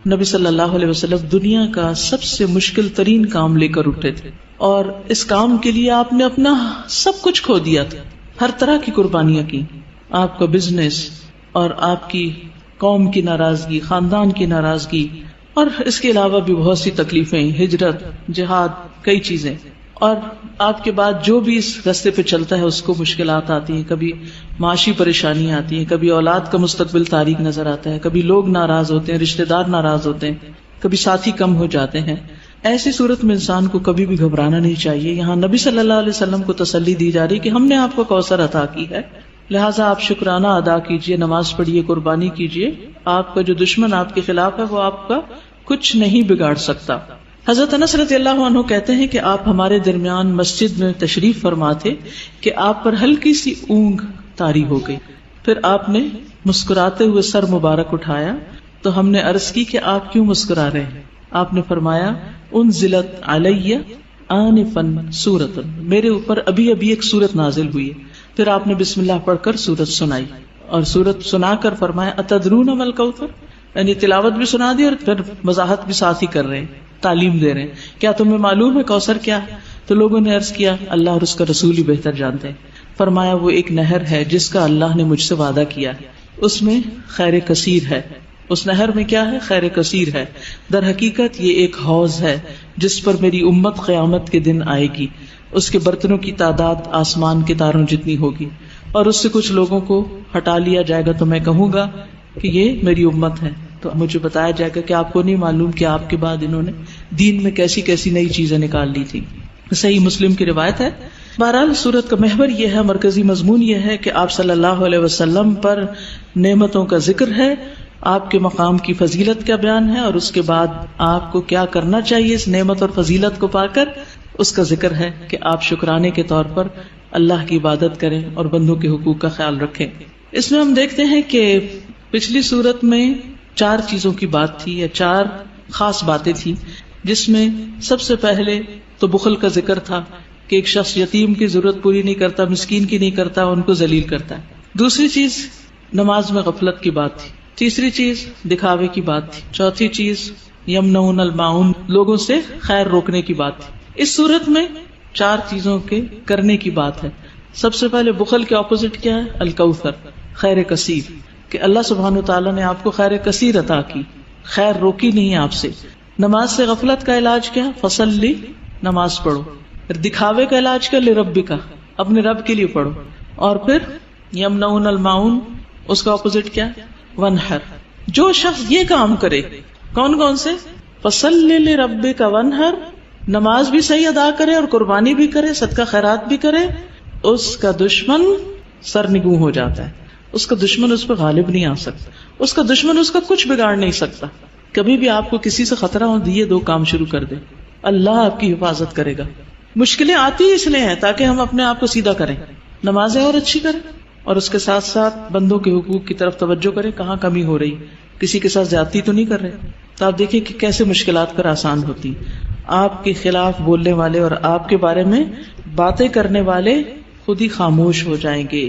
نبی صلی اللہ علیہ وسلم دنیا کا سب سے مشکل ترین کام لے کر اٹھے تھے، اور اس کام کے لیے آپ نے اپنا سب کچھ کھو دیا تھا، ہر طرح کی قربانیاں کی. آپ کا بزنس اور آپ کی قوم کی ناراضگی، خاندان کی ناراضگی، اور اس کے علاوہ بھی بہت سی تکلیفیں، ہجرت، جہاد، کئی چیزیں. اور آپ کے بعد جو بھی اس راستے پہ چلتا ہے اس کو مشکلات آتی ہیں، کبھی معاشی پریشانیاں آتی ہیں، کبھی اولاد کا مستقبل تاریک نظر آتا ہے، کبھی لوگ ناراض ہوتے ہیں، رشتہ دار ناراض ہوتے ہیں، کبھی ساتھی کم ہو جاتے ہیں. ایسی صورت میں انسان کو کبھی بھی گھبرانا نہیں چاہیے. یہاں نبی صلی اللہ علیہ وسلم کو تسلی دی جا رہی کہ ہم نے آپ کو کوثر عطا کی ہے، لہٰذا آپ شکرانہ ادا کیجئے، نماز پڑھیے، قربانی کیجئے. آپ کا جو دشمن آپ کے خلاف ہے وہ آپ کا کچھ نہیں بگاڑ سکتا. حضرت انس رضی اللہ عنہ کہتے ہیں کہ آپ ہمارے درمیان مسجد میں تشریف فرما تھے کہ آپ پر ہلکی سی اونگ طاری ہو گئی. پھر آپ نے مسکراتے ہوئے سر مبارک اٹھایا تو ہم نے عرض کی کہ آپ کیوں مسکرا رہے ہیں؟ آپ نے فرمایا انزلت علی آنفا سورۃ، میرے اوپر ابھی ابھی ایک سورت نازل ہوئی ہے. پھر آپ نے بسم اللہ پڑھ کر سورت سنائی، اور سورت سنا کر فرمایا اتدرون ما الکوثر، یعنی تلاوت بھی سنا دی اور پھر وضاحت بھی ساتھ ہی کر رہے ہیں، تعلیم دے رہے ہیں. کیا تمہیں معلوم ہے کوثر کیا ہے؟ تو لوگوں نے عرض کیا اللہ اور اس کا رسول ہی بہتر جانتے ہیں. فرمایا وہ ایک نہر ہے جس کا اللہ نے مجھ سے وعدہ کیا ہے، اس میں خیر کثیر ہے. اس نہر میں کیا ہے؟ خیر کثیر ہے. در حقیقت یہ ایک حوض ہے جس پر میری امت قیامت کے دن آئے گی، اس کے برتنوں کی تعداد آسمان کے تاروں جتنی ہوگی، اور اس سے کچھ لوگوں کو ہٹا لیا جائے گا تو میں کہوں گا کہ یہ میری امت ہے. تو مجھے بتایا جائے گا کہ آپ کو نہیں معلوم کہ آپ کے بعد انہوں نے دین میں کیسی کیسی نئی چیزیں نکال لی تھی. صحیح مسلم کی روایت ہے. بہرحال سورت کا محور یہ ہے، مرکزی مضمون یہ ہے کہ آپ صلی اللہ علیہ وسلم پر نعمتوں کا ذکر ہے، آپ کے مقام کی فضیلت کا بیان ہے، اور اس کے بعد آپ کو کیا کرنا چاہیے اس نعمت اور فضیلت کو پا کر، اس کا ذکر ہے کہ آپ شکرانے کے طور پر اللہ کی عبادت کریں اور بندوں کے حقوق کا خیال رکھیں. اس میں ہم دیکھتے ہیں کہ پچھلی سورت میں 4 چیزوں کی بات تھی، یا 4 خاص باتیں تھیں، جس میں سب سے پہلے تو بخل کا ذکر تھا کہ ایک شخص یتیم کی ضرورت پوری نہیں کرتا، مسکین کی نہیں کرتا، ان کو ذلیل کرتا ہے. دوسری چیز نماز میں غفلت کی بات تھی. تیسری چیز دکھاوے کی بات تھی. چوتھی چیز یمنعون الماعون، لوگوں سے خیر روکنے کی بات تھی. اس صورت میں 4 چیزوں کے کرنے کی بات ہے. سب سے پہلے بخل کے اپوزٹ کیا ہے؟ الکوثر، خیر کثیر، کہ اللہ سبحانہ وتعالیٰ نے آپ کو خیر کثیر عطا کی، خیر روکی نہیں آپ سے. نماز سے غفلت کا علاج کیا؟ فصلی، نماز پڑھو. پھر دکھاوے کا علاج کیا؟ لربک، اپنے رب کے لیے پڑھو. اور پھر یمنعون الماعون، اس کا اپوزٹ کیا؟ ونحر. جو شخص یہ کام کرے، کون کون سے؟ فصلی لربک ونحر، نماز بھی صحیح ادا کرے اور قربانی بھی کرے، صدقہ خیرات بھی کرے، اس کا دشمن سرنگوں ہو جاتا ہے. اس کا دشمن اس پہ غالب نہیں آ سکتا، اس کا دشمن اس کا کچھ بگاڑ نہیں سکتا. کبھی بھی آپ کو کسی سے خطرہ ہو، یہ 2 کام شروع کر دیں، اللہ آپ کی حفاظت کرے گا. مشکلیں آتی اس لیے ہیں تاکہ ہم اپنے آپ کو سیدھا کریں، نمازیں اور اچھی کریں، اور اس کے ساتھ ساتھ بندوں کے حقوق کی طرف توجہ کریں، کہاں کمی ہو رہی، کسی کے ساتھ زیادتی تو نہیں کر رہے. تو آپ دیکھیں کہ کیسے مشکلات پر آسان ہوتی. آپ کے خلاف بولنے والے اور آپ کے بارے میں باتیں کرنے والے خود ہی خاموش ہو جائیں گے.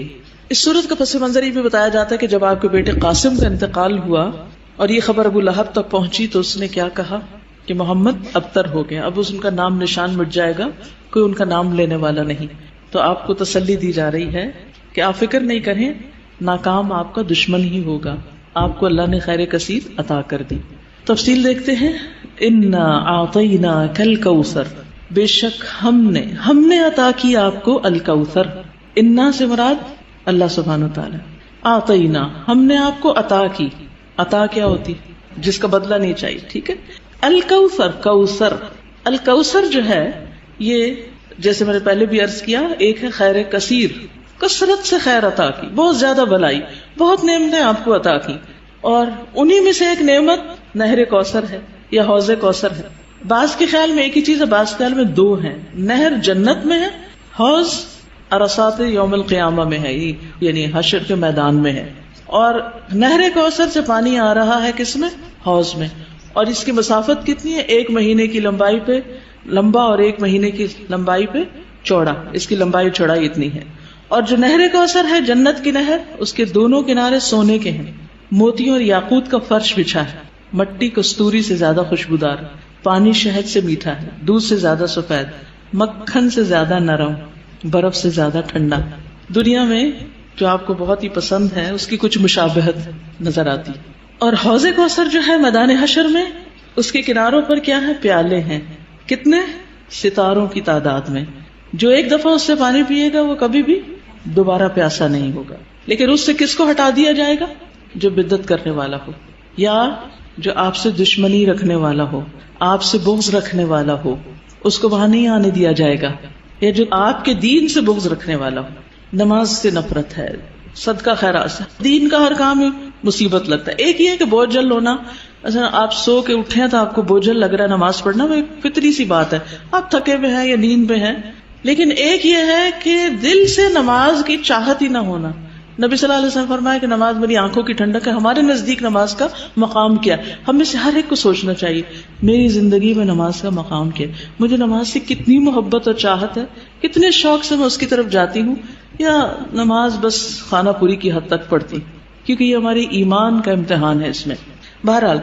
اس صورت کا پس منظر یہ بھی بتایا جاتا ہے کہ جب آپ کے بیٹے قاسم کا انتقال ہوا اور یہ خبر ابو لہب تک پہنچی تو اس نے کیا کہا کہ محمد ابتر ہو گیا، اب ان کا نام نشان مٹ جائے گا، کوئی ان کا نام لینے والا نہیں. تو آپ کو تسلی دی جا رہی ہے کہ آپ فکر نہیں کریں، ناکام آپ کا دشمن ہی ہوگا، آپ کو اللہ نے خیر کثیر عطا کر دی. تفصیل دیکھتے ہیں. انا اعطیناک الکوثر، بے شک ہم نے عطا کی آپ کو الکوثر. انا سے مراد اللہ سبحانہ وتعالی. اعطینا، ہم نے آپ کو عطا کی. عطا کیا ہوتی؟ جس کا بدلہ نہیں چاہیے، ٹھیک ہے. الکوثر، کوثر، الکوثر جو ہے یہ جیسے میں نے پہلے بھی عرض کیا، ایک ہے خیر کثیر، کثرت سے خیر عطا کی، بہت زیادہ بھلائی، بہت نعمتیں آپ کو عطا کی، اور انہی میں سے ایک نعمت نہر کوثر ہے یا حوض کوثر ہے. بعض کے خیال میں ایک ہی چیز ہے، بعض کے خیال میں 2 ہیں. نہر جنت میں ہے، حوض عرصات یوم القیامہ میں ہے، یعنی حشر کے میدان میں ہے. اور نہر کوثر سے پانی آ رہا ہے کس میں؟ حوض میں. اور اس کی مسافت کتنی ہے؟ 1 مہینے کی لمبائی پہ لمبا اور 1 مہینے کی لمبائی پہ چوڑا، اس کی لمبائی چوڑائی اتنی ہے. اور جو نہر کوثر ہے جنت کی نہر، اس کے دونوں کنارے سونے کے ہیں، موتیوں اور یاقوت کا فرش بچھا ہے. مٹی کستوری سے زیادہ خوشبودار، پانی شہد سے میٹھا ہے، دودھ سے زیادہ سفید، مکھن سے زیادہ نرم، برف سے زیادہ ٹھنڈا۔ دنیا میں جو آپ کو بہت ہی پسند ہے اس کی کچھ مشابہت نظر آتی۔ اور حوض کوثر جو ہے میدان حشر میں، اس کے کناروں پر کیا ہے؟ پیالے ہیں، کتنے؟ ستاروں کی تعداد میں۔ جو ایک دفعہ اس سے پانی پیے گا وہ کبھی بھی دوبارہ پیاسا نہیں ہوگا۔ لیکن اس سے کس کو ہٹا دیا جائے گا؟ جو بدعت کرنے والا ہو، یا جو آپ سے دشمنی رکھنے والا ہو، آپ سے بغض رکھنے والا ہو، اس کو وہاں نہیں آنے دیا جائے گا۔ یا جو آپ کے دین سے بغض رکھنے والا ہو، نماز سے نفرت ہے، صدقہ خیرات سے، دین کا ہر کام میں مصیبت لگتا ہے۔ ایک یہ ہے کہ بوجھل ہونا، اچھا آپ سو کے اٹھے ہیں تو آپ کو بوجھل لگ رہا ہے نماز پڑھنا، وہ ایک فطری سی بات ہے، آپ تھکے ہوئے ہیں یا نیند میں ہیں۔ لیکن ایک یہ ہے کہ دل سے نماز کی چاہت ہی نہ ہونا۔ نبی صلی اللہ علیہ وسلم فرمایا کہ نماز میری آنکھوں کی ٹھنڈک ہے۔ ہمارے نزدیک نماز کا مقام کیا ہے؟ ہم میں سے ہر ایک کو سوچنا چاہیے میری زندگی میں نماز کا مقام کیا ہے، مجھے نماز سے کتنی محبت اور چاہت ہے، کتنے شوق سے میں اس کی طرف جاتی ہوں، یا نماز بس خانہ پوری کی حد تک پڑھتی، کیونکہ یہ ہماری ایمان کا امتحان ہے اس میں۔ بہرحال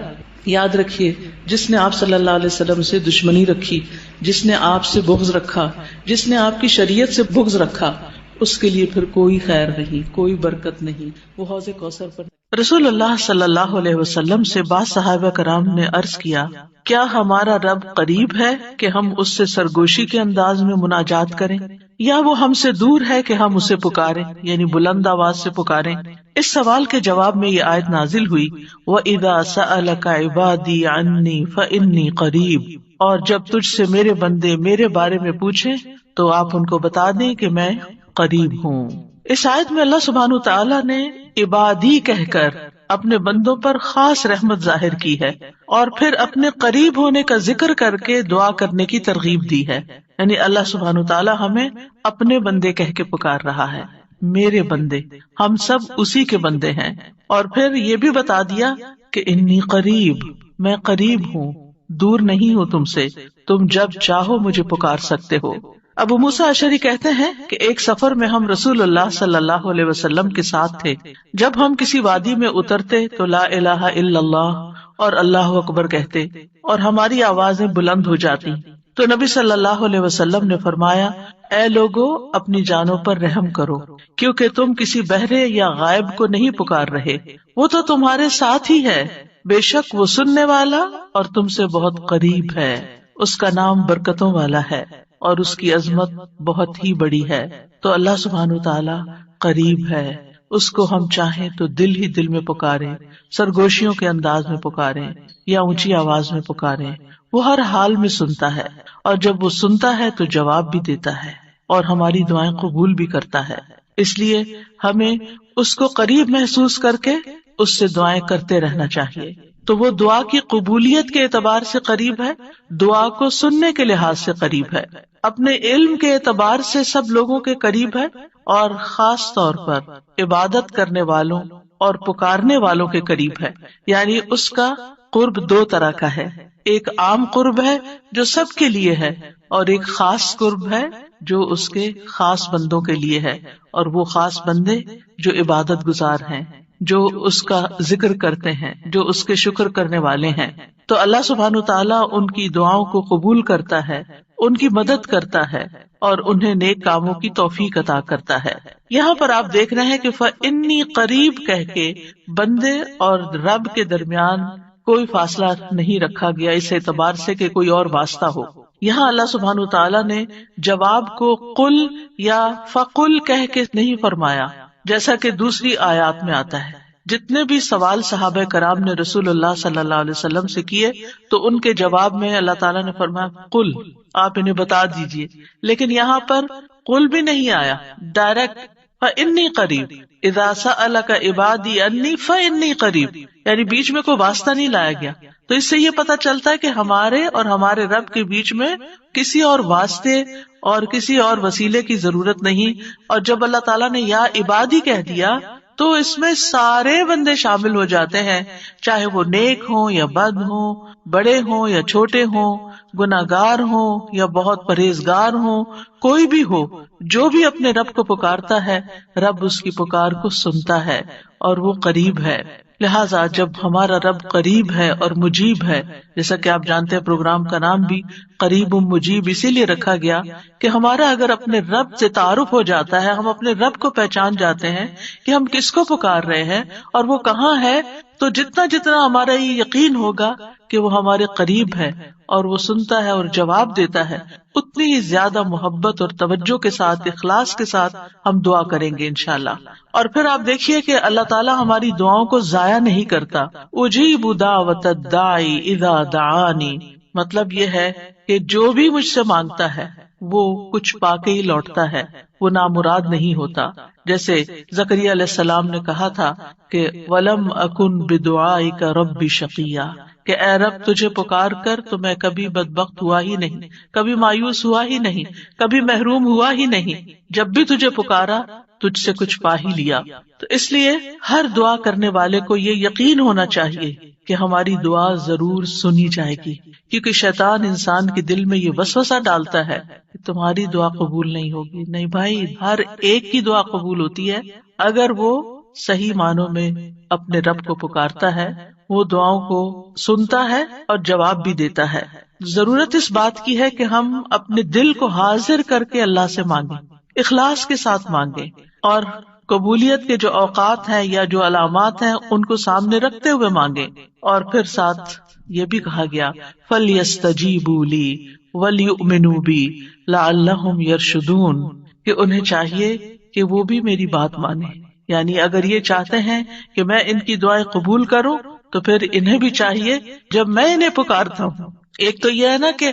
یاد رکھیے، جس نے آپ صلی اللہ علیہ وسلم سے دشمنی رکھی، جس نے آپ سے بغض رکھا، جس نے آپ کی شریعت سے بغض رکھا، اس کے لیے پھر کوئی خیر نہیں، کوئی برکت نہیں، وہ حوض کوثر پر۔ رسول اللہ صلی اللہ علیہ وسلم سے بعض صحابہ کرام نے عرض کیا، کیا ہمارا رب قریب ہے کہ ہم اس سے سرگوشی کے انداز میں مناجات کریں، یا وہ ہم سے دور ہے کہ ہم اسے پکاریں، یعنی بلند آواز سے پکاریں؟ اس سوال کے جواب میں یہ آیت نازل ہوئی، وَإِذَا سَأَلَكَ عِبَادِي عَنِّي فَإِنِّي قَرِيب، اور جب تجھ سے میرے بندے میرے بارے میں پوچھیں تو آپ ان کو بتا دیں کہ میں قریب ہوں۔ اس آیت میں اللہ سبحانہ تعالیٰ نے عبادی کہہ کر اپنے بندوں پر خاص رحمت ظاہر کی ہے، اور پھر اپنے قریب ہونے کا ذکر کر کے دعا کرنے کی ترغیب دی ہے۔ یعنی اللہ سبحانہ تعالیٰ ہمیں اپنے بندے کہہ کے پکار رہا ہے، میرے بندے، ہم سب اسی کے بندے ہیں۔ اور پھر یہ بھی بتا دیا کہ انی قریب، میں قریب ہوں، دور نہیں ہوں تم سے، تم جب چاہو مجھے پکار سکتے ہو۔ ابو موسیٰ اشعری کہتے ہیں کہ ایک سفر میں ہم رسول اللہ صلی اللہ علیہ وسلم کے ساتھ تھے۔ جب ہم کسی وادی میں اترتے تو لا الہ الا اللہ اور اللہ اکبر کہتے، اور ہماری آوازیں بلند ہو جاتی۔ تو نبی صلی اللہ علیہ وسلم نے فرمایا، اے لوگو، اپنی جانوں پر رحم کرو، کیونکہ تم کسی بہرے یا غائب کو نہیں پکار رہے، وہ تو تمہارے ساتھ ہی ہے، بے شک وہ سننے والا اور تم سے بہت قریب ہے، اس کا نام برکتوں والا ہے اور اس کی عظمت بہت ہی بڑی ہے۔ تو اللہ سبحانہ تعالیٰ قریب ہے، اس کو ہم چاہیں تو دل ہی دل میں پکاریں، سرگوشیوں کے انداز میں پکاریں یا اونچی آواز میں پکاریں، وہ ہر حال میں سنتا ہے، اور جب وہ سنتا ہے تو جواب بھی دیتا ہے اور ہماری دعائیں قبول بھی کرتا ہے۔ اس لیے ہمیں اس کو قریب محسوس کر کے اس سے دعائیں کرتے رہنا چاہیے۔ تو وہ دعا کی قبولیت کے اعتبار سے قریب ہے، دعا کو سننے کے لحاظ سے قریب ہے، اپنے علم کے اعتبار سے سب لوگوں کے قریب ہے، اور خاص طور پر عبادت کرنے والوں اور پکارنے والوں کے قریب ہے۔ یعنی اس کا قرب دو طرح کا ہے، ایک عام قرب ہے جو سب کے لیے ہے، اور ایک خاص قرب ہے جو اس کے خاص بندوں کے لیے ہے، اور وہ خاص بندے جو عبادت گزار ہیں، جو اس کا ذکر کرتے ہیں، جو اس کے شکر کرنے والے ہیں۔ تو اللہ سبحانہ تعالیٰ ان کی دعاؤں کو قبول کرتا ہے، ان کی مدد کرتا ہے، اور انہیں نیک کاموں کی توفیق عطا کرتا ہے۔ یہاں پر آپ دیکھ رہے ہیں کہ فَإِنِّي قریب کہہ کے بندے اور رب کے درمیان کوئی فاصلہ نہیں رکھا گیا اس اعتبار سے کہ کوئی اور واسطہ ہو۔ یہاں اللہ سبحانہ تعالیٰ نے جواب کو قل یا فقل کہہ کے نہیں فرمایا، جیسا کہ دوسری آیات میں آتا ہے۔ جتنے بھی سوال صحابہ کرام نے رسول اللہ صلی اللہ علیہ وسلم سے کیے تو ان کے جواب میں اللہ تعالیٰ نے فرمایا قل، آپ انہیں بتا دیجئے۔ لیکن یہاں پر قل بھی نہیں آیا، ڈائریکٹ فَإِنِّي قریب، اذا سألک عبادی انی فإنی قریب، یعنی بیچ میں کوئی واسطہ نہیں لایا گیا۔ تو اس سے یہ پتہ چلتا ہے کہ ہمارے اور ہمارے رب کے بیچ میں کسی اور واسطے اور کسی اور وسیلے کی ضرورت نہیں۔ اور جب اللہ تعالیٰ نے یا عبادی کہہ دیا تو اس میں سارے بندے شامل ہو جاتے ہیں، چاہے وہ نیک ہوں یا بد ہوں، بڑے ہوں یا چھوٹے ہوں، گناہگار ہوں یا بہت پرہیزگار ہوں، کوئی بھی ہو، جو بھی اپنے رب کو پکارتا ہے، رب اس کی پکار کو سنتا ہے اور وہ قریب ہے۔ لہٰذا جب ہمارا رب قریب ہے اور مجیب ہے، جیسا کہ آپ جانتے ہیں پروگرام کا نام بھی قریب مجیب اسی لیے رکھا گیا کہ ہمارا اگر اپنے رب سے تعارف ہو جاتا ہے، ہم اپنے رب کو پہچان جاتے ہیں کہ ہم کس کو پکار رہے ہیں اور وہ کہاں ہے، تو جتنا جتنا ہمارا یہ یقین ہوگا کہ وہ ہمارے قریب ہے اور وہ سنتا ہے اور جواب دیتا ہے، اتنی ہی زیادہ محبت اور توجہ کے ساتھ، اخلاص کے ساتھ ہم دعا کریں گے انشاءاللہ۔ اور پھر آپ دیکھیے کہ اللہ تعالیٰ ہماری دعاؤں کو ضائع نہیں کرتا۔ اجیب دعوت الداعی اذا دعانی، مطلب یہ ہے کہ جو بھی مجھ سے مانگتا ہے وہ کچھ پا کے ہی لوٹتا ہے، وہ نامراد نہیں ہوتا۔ جیسے زکریا علیہ السلام نے کہا تھا کہ وَلَمْ أَكُنْ بِدُعَائِكَ رَبِّ شَقِيًّا، کہ اے رب تجھے پکار کر تو میں کبھی بدبخت ہوا ہی نہیں، کبھی مایوس ہوا ہی نہیں، کبھی محروم ہوا ہی نہیں، جب بھی تجھے پکارا تجھ سے کچھ پا ہی لیا۔ تو اس لیے ہر دعا کرنے والے کو یہ یقین ہونا چاہیے کہ ہماری دعا ضرور سنی جائے گی، کیونکہ شیطان انسان کے دل میں یہ وسوسہ ڈالتا ہے کہ تمہاری دعا قبول نہیں ہوگی۔ نہیں بھائی، ہر ایک کی دعا قبول ہوتی ہے اگر وہ صحیح معنوں میں اپنے رب کو پکارتا ہے، وہ دعاؤں کو سنتا ہے اور جواب بھی دیتا ہے۔ ضرورت اس بات کی ہے کہ ہم اپنے دل کو حاضر کر کے اللہ سے مانگیں، اخلاص کے ساتھ مانگیں، اور قبولیت کے جو اوقات ہیں یا جو علامات ہیں ان کو سامنے رکھتے ہوئے مانگیں۔ اور پھر ساتھ یہ بھی کہا گیا فَلْيَسْتَجِيبُوا لِي وَلْيُؤْمِنُوا بِي لَعَلَّهُمْ يَرْشُدُونَ، کہ انہیں چاہیے کہ وہ بھی میری بات مانیں، یعنی اگر یہ چاہتے ہیں کہ میں ان کی دعائیں قبول کروں تو پھر انہیں بھی چاہیے جب میں انہیں پکارتا ہوں، ایک تو یہ ہے نا کہ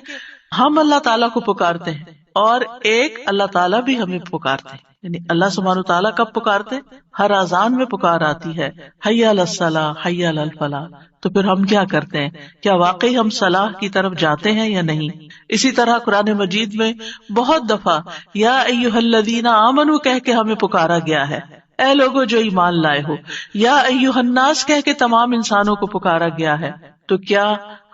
ہم اللہ تعالیٰ کو پکارتے ہیں، اور ایک اللہ تعالیٰ بھی ہمیں پکارتے ہیں، یعنی اللہ سبحانہ وتعالیٰ کب پکارتے ہیں؟ ہر اذان میں پکار آتی ہے، حی علی الصلاۃ حی علی الفلاح، تو پھر ہم کیا کرتے ہیں؟ کیا واقعی ہم صلاح کی طرف جاتے ہیں یا نہیں؟ اسی طرح قرآن مجید میں بہت دفعہ یا ایھا الذین آمنوا کہہ کے ہمیں پکارا گیا ہے، اے لوگوں جو ایمان لائے ہو، یا ایھا الناس کہہ کے تمام انسانوں کو پکارا گیا ہے۔ تو کیا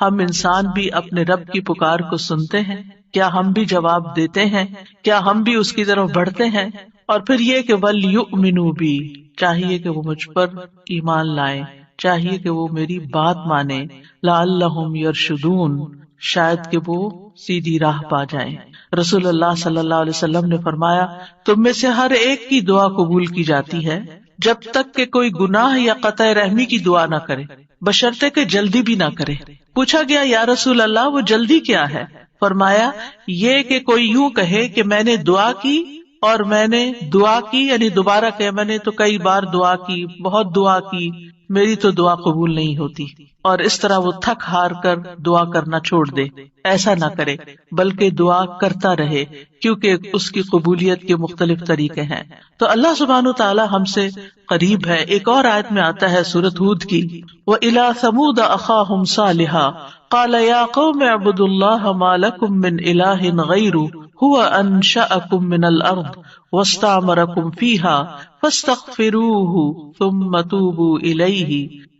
ہم انسان بھی اپنے رب کی پکار کو سنتے ہیں؟ کیا ہم بھی جواب دیتے ہیں؟ کیا ہم بھی اس کی طرف بڑھتے ہیں؟ اور پھر یہ کہ وَلْيُؤْمِنُوا بِي، چاہیے کہ وہ مجھ پر ایمان لائیں، چاہیے کہ وہ میری بات مانیں، لَعَلَّهُمْ يَرْشُدُونَ، شاید کہ وہ سیدھی راہ پا جائیں۔ رسول اللہ صلی اللہ علیہ وسلم نے فرمایا تم میں سے ہر ایک کی دعا قبول کی جاتی ہے جب تک کہ کوئی گناہ یا قطع رحمی کی دعا نہ کرے، بشرطے کہ جلدی بھی نہ کرے۔ پوچھا گیا یا رسول اللہ وہ جلدی کیا ہے؟ فرمایا یہ کہ کوئی یوں کہے کہ میں نے دعا کی اور میں نے دعا کی، یعنی دوبارہ کہ میں نے تو کئی بار دعا کی، بہت دعا کی، میری تو دعا قبول نہیں ہوتی، اور اس طرح وہ تھک ہار کر دعا کرنا چھوڑ دے۔ ایسا نہ کرے بلکہ دعا کرتا رہے، کیونکہ اس کی قبولیت کے مختلف طریقے ہیں۔ تو اللہ سبحانہ تعالی ہم سے قریب ہے۔ ایک اور آیت میں آتا ہے سورۃ ہود کی، وَإِلَىٰ ثَمُودَ أَخَاهُمْ صَالِحًا قَالَ يَا قَوْمِ اعْبُدُوا اللَّهَ مَا لَكُم مِّنْ إِلَٰهٍ غَيْرُهُ هُوَ أَنشَأَكُم مِّنَ الْأَرْضِ وَاسْتَعْمَرَكُمْ فِيهَا فَاسْتَغْفِرُوهُ ثُمَّ تُوبُوا إِلَيْهِ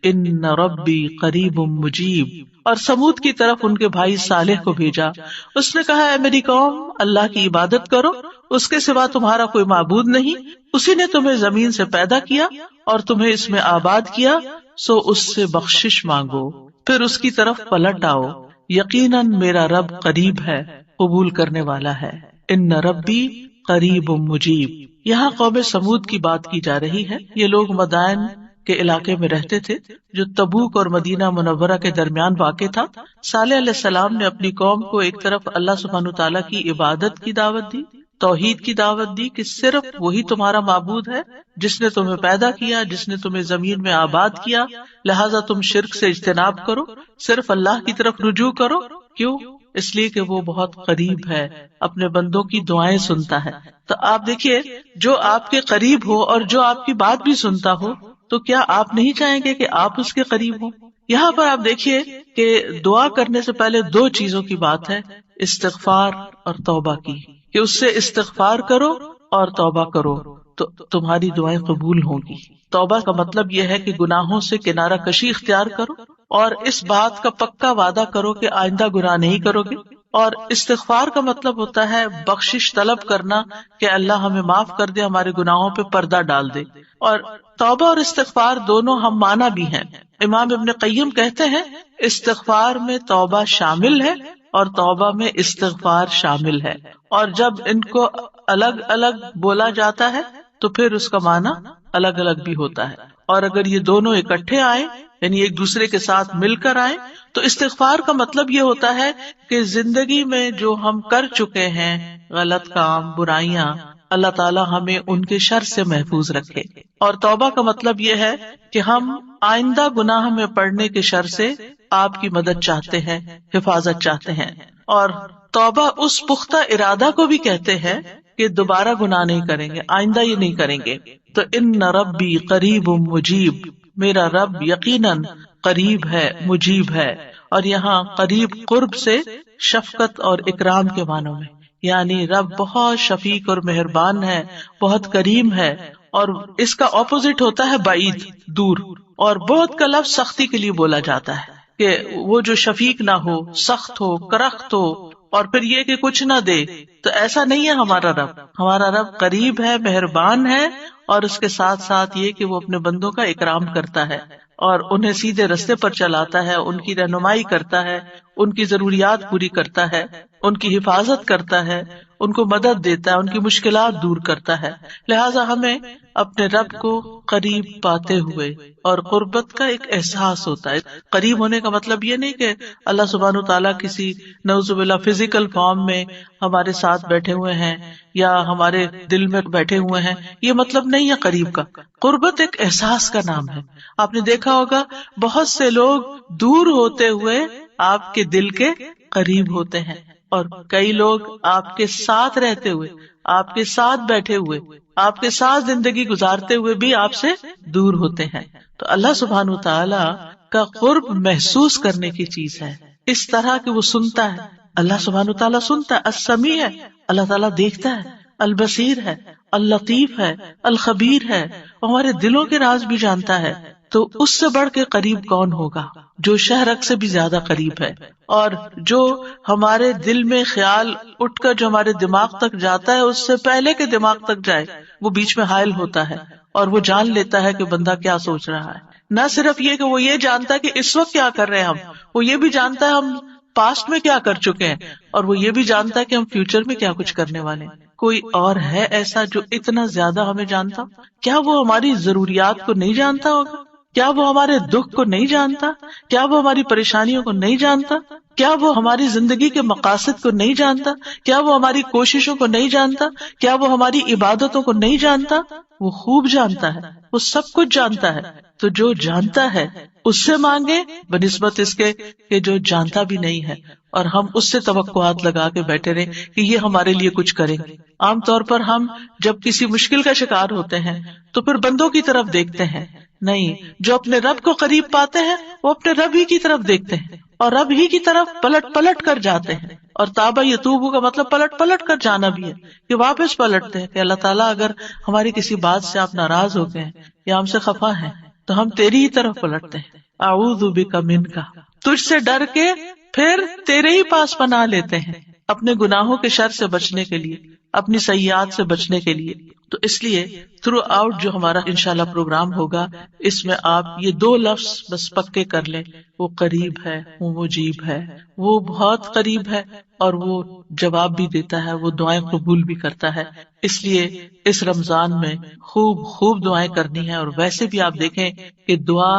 إِنَّ رَبِّي قَرِيبٌ مُّجِيبٌ۔ اور سمود کی طرف ان کے بھائی صالح کو بھیجا، اس نے کہا اے میری قوم، اللہ کی عبادت کرو، اس کے سوا تمہارا کوئی معبود نہیں، اسی نے تمہیں زمین سے پیدا کیا اور تمہیں اس میں آباد کیا، سو اس سے بخشش مانگو، پھر اس کی طرف پلٹ آؤ، یقیناً میرا رب قریب ہے، قبول کرنے والا ہے۔ ان ربی قریب مجیب۔ یہاں قوم سمود کی بات کی جا رہی ہے۔ یہ لوگ مدائن کے علاقے میں رہتے تھے جو تبوک اور مدینہ منورہ کے درمیان واقع تھا۔ صالح علیہ السلام نے اپنی قوم کو ایک طرف اللہ سبحانہ تعالیٰ کی عبادت کی دعوت دی، توحید کی دعوت دی کہ صرف وہی تمہارا معبود ہے جس نے تمہیں پیدا کیا، جس نے تمہیں زمین میں آباد کیا، لہٰذا تم شرک سے اجتناب کرو، صرف اللہ کی طرف رجوع کرو۔ کیوں؟ اس لیے کہ وہ بہت قریب ہے، اپنے بندوں کی دعائیں سنتا ہے۔ تو آپ دیکھیے، جو آپ کے قریب ہو اور جو آپ کی بات بھی سنتا ہو، تو کیا آپ نہیں چاہیں گے کہ آپ اس کے قریب ہوں؟ یہاں پر آپ دیکھیے کہ دعا کرنے سے پہلے دو چیزوں کی بات ہے، استغفار اور توبہ کی، کہ اس سے استغفار کرو اور توبہ کرو تو تمہاری دعائیں قبول ہوں گی۔ توبہ کا مطلب یہ ہے کہ گناہوں سے کنارہ کشی اختیار کرو اور اس بات کا پکا وعدہ کرو کہ آئندہ گناہ نہیں کرو گے۔ اور استغفار کا مطلب ہوتا ہے بخشش طلب کرنا کہ اللہ ہمیں معاف کر دے، ہمارے گناہوں پہ پردہ ڈال دے۔ اور توبہ اور استغفار دونوں ہم معنی بھی ہیں. امام ابن قیم کہتے ہیں استغفار میں توبہ شامل ہے اور توبہ میں استغفار شامل ہے، اور جب ان کو الگ الگ بولا جاتا ہے تو پھر اس کا معنی الگ الگ بھی ہوتا ہے. اور اگر یہ دونوں اکٹھے آئیں یعنی ایک دوسرے کے ساتھ مل کر آئیں تو استغفار کا مطلب یہ ہوتا ہے کہ زندگی میں جو ہم کر چکے ہیں غلط کام، برائیاں، اللہ تعالی ہمیں ان کے شر سے محفوظ رکھے. اور توبہ کا مطلب یہ ہے کہ ہم آئندہ گناہ میں پڑنے کے شر سے آپ کی مدد چاہتے ہیں، حفاظت چاہتے ہیں. اور توبہ اس پختہ ارادہ کو بھی کہتے ہیں کہ دوبارہ گناہ نہیں کریں گے، آئندہ یہ نہیں کریں گے. تو ان ربی قریب مجیب، میرا رب یقیناً قریب ہے، مجیب ہے. اور یہاں قریب قرب سے شفقت اور اکرام کے معنوں میں، یعنی رب بہت شفیق اور مہربان ہے، بہت کریم ہے. اور اس کا اپوزٹ ہوتا ہے بعید، دور. اور بہت کا لفظ سختی کے لیے بولا جاتا ہے کہ وہ جو شفیق نہ ہو، سخت ہو، کرخت ہو، اور پھر یہ کہ کچھ نہ دے. تو ایسا نہیں ہے ہمارا رب. ہمارا رب قریب ہے، مہربان ہے، اور اس کے ساتھ ساتھ یہ کہ وہ اپنے بندوں کا اکرام کرتا ہے اور انہیں سیدھے رستے پر چلاتا ہے، ان کی رہنمائی کرتا ہے، ان کی ضروریات پوری کرتا ہے، ان کی حفاظت کرتا ہے، ان کو مدد دیتا ہے، ان کی مشکلات دور کرتا ہے. لہٰذا ہمیں اپنے رب کو قریب پاتے ہوئے اور قربت کا ایک احساس ہوتا ہے. قریب ہونے کا مطلب یہ نہیں کہ اللہ سبحانہ تعالیٰ کسی نعوذ باللہ فزیکل فارم میں ہمارے ساتھ بیٹھے ہوئے ہیں یا ہمارے دل میں بیٹھے ہوئے ہیں، یہ مطلب نہیں ہے قریب کا. قربت ایک احساس کا نام ہے. آپ نے دیکھا ہوگا بہت سے لوگ دور ہوتے ہوئے آپ کے دل کے قریب ہوتے ہیں، اور کئی لوگ آپ کے ساتھ رہتے ہوئے، آپ کے ساتھ بیٹھے ہوئے، آپ کے ساتھ زندگی گزارتے ہوئے بھی آپ سے دور ہوتے ہیں. تو اللہ سبحانہ وتعالی کا قرب محسوس کرنے کی چیز ہے، اس طرح کہ وہ سنتا ہے. اللہ سبحانہ وتعالی سنتا ہے، السمیع ہے، اللہ تعالیٰ دیکھتا ہے، البصیر ہے، اللطیف ہے، الخبیر ہے، ہمارے دلوں کے راز بھی جانتا ہے. تو اس سے بڑھ کے قریب کون ہوگا جو شہرک سے بھی زیادہ قریب ہے، اور جو ہمارے دل میں خیال اٹھ کر جو ہمارے دماغ تک جاتا ہے اس سے پہلے کہ دماغ تک جائے وہ بیچ میں حائل ہوتا ہے اور وہ جان لیتا ہے کہ بندہ کیا سوچ رہا ہے. نہ صرف یہ کہ وہ یہ جانتا ہے کہ اس وقت کیا کر رہے ہیں ہم، وہ یہ بھی جانتا ہے ہم پاسٹ میں کیا کر چکے ہیں، اور وہ یہ بھی جانتا ہے کہ ہم فیوچر میں کیا کچھ کرنے والے ہیں. کوئی اور ہے ایسا جو اتنا زیادہ ہمیں جانتا؟ کیا وہ ہماری ضروریات کو نہیں جانتا ہوگا؟ کیا وہ ہمارے دکھ کو نہیں جانتا؟ کیا وہ ہماری پریشانیوں کو نہیں جانتا؟ کیا وہ ہماری زندگی کے مقاصد کو نہیں جانتا؟ کیا وہ ہماری کوششوں کو نہیں جانتا؟ کیا وہ ہماری عبادتوں کو نہیں جانتا؟ وہ خوب جانتا ہے، وہ سب کچھ جانتا ہے. تو جو جانتا ہے اس سے مانگے بنسبت اس کے کہ جو جانتا بھی نہیں ہے، اور ہم اس سے توقعات لگا کے بیٹھے رہے کہ یہ ہمارے لیے کچھ کریں. عام طور پر ہم جب کسی مشکل کا شکار ہوتے ہیں تو پھر بندوں کی طرف دیکھتے ہیں، نہیں، جو اپنے رب کو قریب پاتے ہیں وہ اپنے رب ہی کی طرف دیکھتے ہیں اور رب ہی کی طرف پلٹ پلٹ کر جاتے ہیں. اور تابا یتوبو کا مطلب پلٹ پلٹ کر جانا بھی ہے، کہ واپس پلٹتے ہیں کہ اللہ تعالیٰ اگر ہماری کسی بات سے آپ ناراض ہو گئے ہیں یا ہم سے خفا ہیں تو ہم تیری ہی طرف پلٹتے ہیں. اعوذ بک منک، تجھ سے ڈر کے پھر تیرے ہی پاس پناہ لیتے ہیں، اپنے گناہوں کے شر سے بچنے کے لیے، اپنی سیئات سے بچنے کے لیے. تو اس لیے تھرو آؤٹ جو ہمارا انشاءاللہ پروگرام ہوگا اس میں آپ یہ 2 لفظ بس پکے کر لیں، وہ قریب ہے، وہ مجیب ہے، وہ بہت قریب ہے اور وہ جواب بھی دیتا ہے، وہ دعائیں قبول بھی کرتا ہے. اس لیے اس رمضان میں خوب خوب دعائیں کرنی ہے. اور ویسے بھی آپ دیکھیں کہ دعا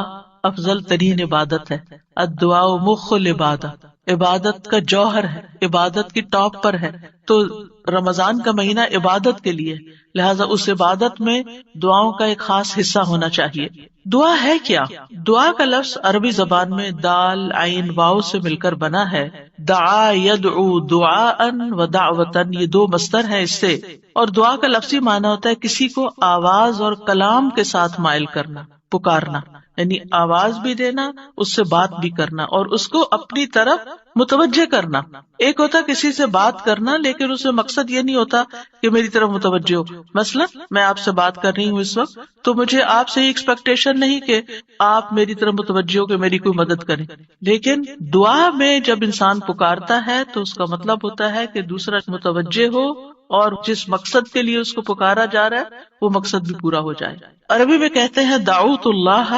افضل ترین عبادت ہے. الدعاء مخ العبادت، عبادت کا جوہر ہے، عبادت کی ٹاپ پر ہے. تو رمضان کا مہینہ عبادت کے لیے، لہٰذا اس عبادت میں دعاؤں کا ایک خاص حصہ ہونا چاہیے. دعا ہے کیا؟ دعا کا لفظ عربی زبان میں دال عین واو سے مل کر بنا ہے. دعا یدعو دعاء و دعوتن، یہ 2 مصدر ہیں اس سے. اور دعا کا لفظی معنی ہوتا ہے کسی کو آواز اور کلام کے ساتھ مائل کرنا، پکارنا، یعنی آواز بھی دینا، اس سے بات بھی کرنا اور اس کو اپنی طرف متوجہ کرنا. ایک ہوتا کسی سے بات کرنا لیکن اس میں مقصد یہ نہیں ہوتا کہ میری طرف متوجہ ہو. مثلا میں آپ سے بات کر رہی ہوں اس وقت، تو مجھے آپ سے ایکسپیکٹیشن نہیں کہ آپ میری طرف متوجہ ہو کہ میری کوئی مدد کریں. لیکن دعا میں جب انسان پکارتا ہے تو اس کا مطلب ہوتا ہے کہ دوسرا متوجہ ہو اور جس مقصد کے لیے اس کو پکارا جا رہا ہے وہ مقصد بھی پورا ہو جائے. عربی میں کہتے ہیں دعوت اللہ،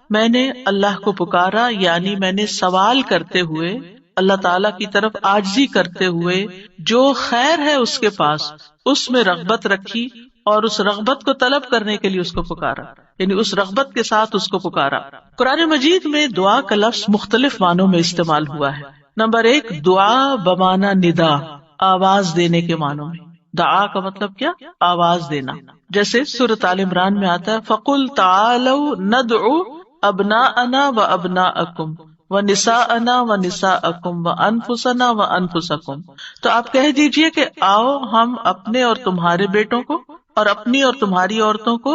میں نے اللہ کو پکارا، یعنی میں نے سوال کرتے ہوئے اللہ تعالی کی طرف عاجزی کرتے ہوئے جو خیر ہے اس کے پاس اس میں رغبت رکھی اور اس رغبت کو طلب کرنے کے لیے اس کو پکارا، یعنی اس رغبت کے ساتھ اس کو پکارا. قرآن مجید میں دعا کا لفظ مختلف معنوں میں استعمال ہوا ہے. نمبر 1 دعا بمعنی ندا، آواز دینے کے معنوں میں. دعا کا مطلب کیا؟ آواز دینا. جیسے سورۃ آل عمران میں آتا ہے فَقُلْ تَعَالَوْا نَدْعُ أَبْنَاءَنَا وَأَبْنَاءَكُمْ وَنِسَاءَنَا وَنِسَاءَكُمْ وَأَنفُسَنَا وَأَنفُسَكُمْ. تو آپ کہہ دیجئے کہ آؤ ہم اپنے اور تمہارے بیٹوں کو اور اپنی اور تمہاری عورتوں کو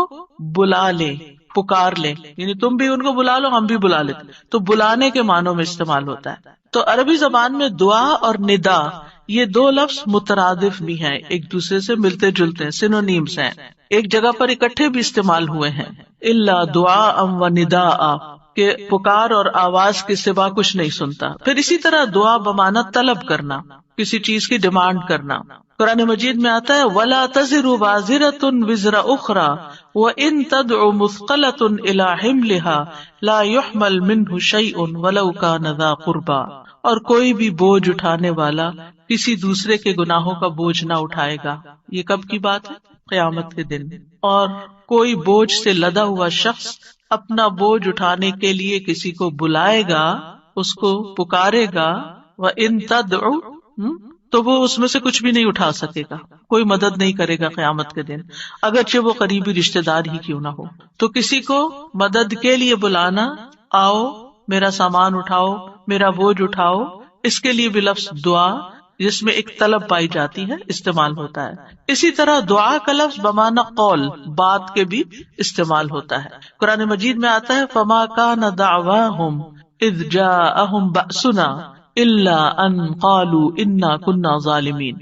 بلا لیں، پکار لیں، یعنی تم بھی ان کو بلا لو ہم بھی بلا لیتے. تو بلانے کے معنوں میں استعمال ہوتا ہے. تو عربی زبان میں دعا اور ندا یہ دو لفظ مترادف بھی ہیں، ایک دوسرے سے ملتے جلتے ہیں، سینونیمز ہیں، ایک جگہ پر اکٹھے بھی استعمال ہوئے ہیں. الا دعاء و نداء کہ پکار اور آواز کے سوا کچھ نہیں سنتا. پھر اسی طرح دعا بمعنی طلب کرنا، کسی چیز کی ڈیمانڈ کرنا. قرآن مجید میں آتا ہے وَلَا تَزِرُ وَازِرَةٌ وِزْرَ أُخْرَى وَإِن تَدْعُ مُثْقَلَةٌ إِلَىٰ حِمْلِهَا لَا يُحْمَلْ مِنْهُ شَيْءٌ وَلَوْ كَانَ ذَا قُرْبَىٰ. اور کوئی بھی بوجھ اٹھانے والا کسی دوسرے کے گناہوں کا بوجھ نہ اٹھائے گا. یہ کب کی بات ہے؟ قیامت کے دن. اور کوئی بوجھ سے لدا ہوا شخص اپنا بوجھ اٹھانے کے لیے کسی کو بلائے گا، اس کو پکارے گا، وَإِن تَدْعُ تو وہ اس میں سے کچھ بھی نہیں اٹھا سکے گا، کوئی مدد نہیں کرے گا قیامت کے دن، اگرچہ وہ قریبی رشتہ دار ہی کیوں نہ ہو. تو کسی کو مدد کے لیے بلانا، آؤ میرا سامان اٹھاؤ، میرا بوجھ اٹھاؤ، اس کے لیے بھی لفظ دعا جس میں ایک طلب پائی جاتی ہے استعمال ہوتا ہے. اسی طرح دعا کا لفظ بمعنی قول، بات کے بھی استعمال ہوتا ہے. قرآن مجید میں آتا ہے فما کان دعواہم اذ جاءہم بأسنا الا ان قالوا انا كنا ظالمین.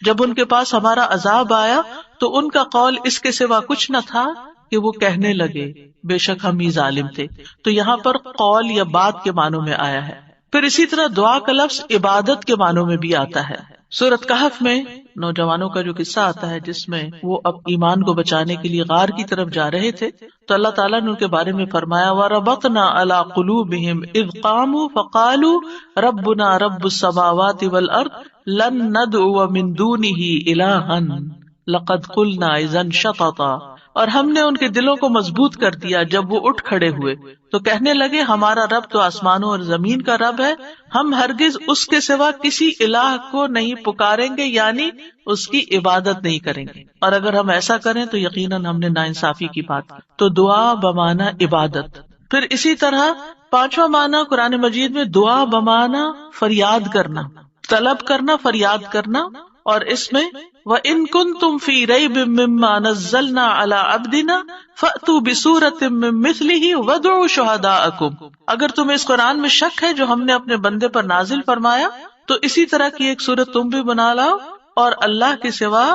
جب ان کے پاس ہمارا عذاب آیا تو ان کا قول اس کے سوا کچھ نہ تھا کہ وہ کہنے لگے بے شک ہم ہی ظالم تھے. تو یہاں پر قول یا بات کے معنوں میں آیا ہے. پھر اسی طرح دعا کا لفظ عبادت کے معنوں میں بھی آتا ہے. سورۃ کہف میں نوجوانوں کا جو قصہ آتا ہے جس میں وہ اب ایمان کو بچانے کے لیے غار کی طرف جا رہے تھے تو اللہ تعالیٰ نے ان کے بارے میں فرمایا وَرَبَطْنَا عَلَىٰ قُلُوبِهِمْ إِذْ قَامُوا فَقَالُوا رَبُّنَا رَبُّ السَّمَاوَاتِ وَالْأَرْضِ لَن نَّدْعُوَ مِن دُونِهِ إِلَٰهًا لَقَدْ قُلْنَا إِذًا شَطَطًا. اور ہم نے ان کے دلوں کو مضبوط کر دیا جب وہ اٹھ کھڑے ہوئے تو کہنے لگے ہمارا رب تو آسمانوں اور زمین کا رب ہے، ہم ہرگز اس کے سوا کسی الہ کو نہیں پکاریں گے، یعنی اس کی عبادت نہیں کریں گے، اور اگر ہم ایسا کریں تو یقیناً ہم نے ناانصافی کی بات. تو دعا بمعنی عبادت. پھر اسی طرح پانچواں معنی قرآن مجید میں دعا بمعنی فریاد کرنا، طلب کرنا، فریاد کرنا. اور اس میں وَإِن كُنتُمْ فِي رَيْبٍ مِّمَّا نَزَّلْنَا عَلَىٰ عَبْدِنَا فَأْتُوا بِسُورَةٍ مِّن مِّثْلِهِ وَادْعُوا شُهَدَاءَكُمْ. اگر تمہیں اس قرآن میں شک ہے جو ہم نے اپنے بندے پر نازل فرمایا تو اسی طرح کی ایک سورت تم بھی بنا لاؤ اور اللہ کے سوا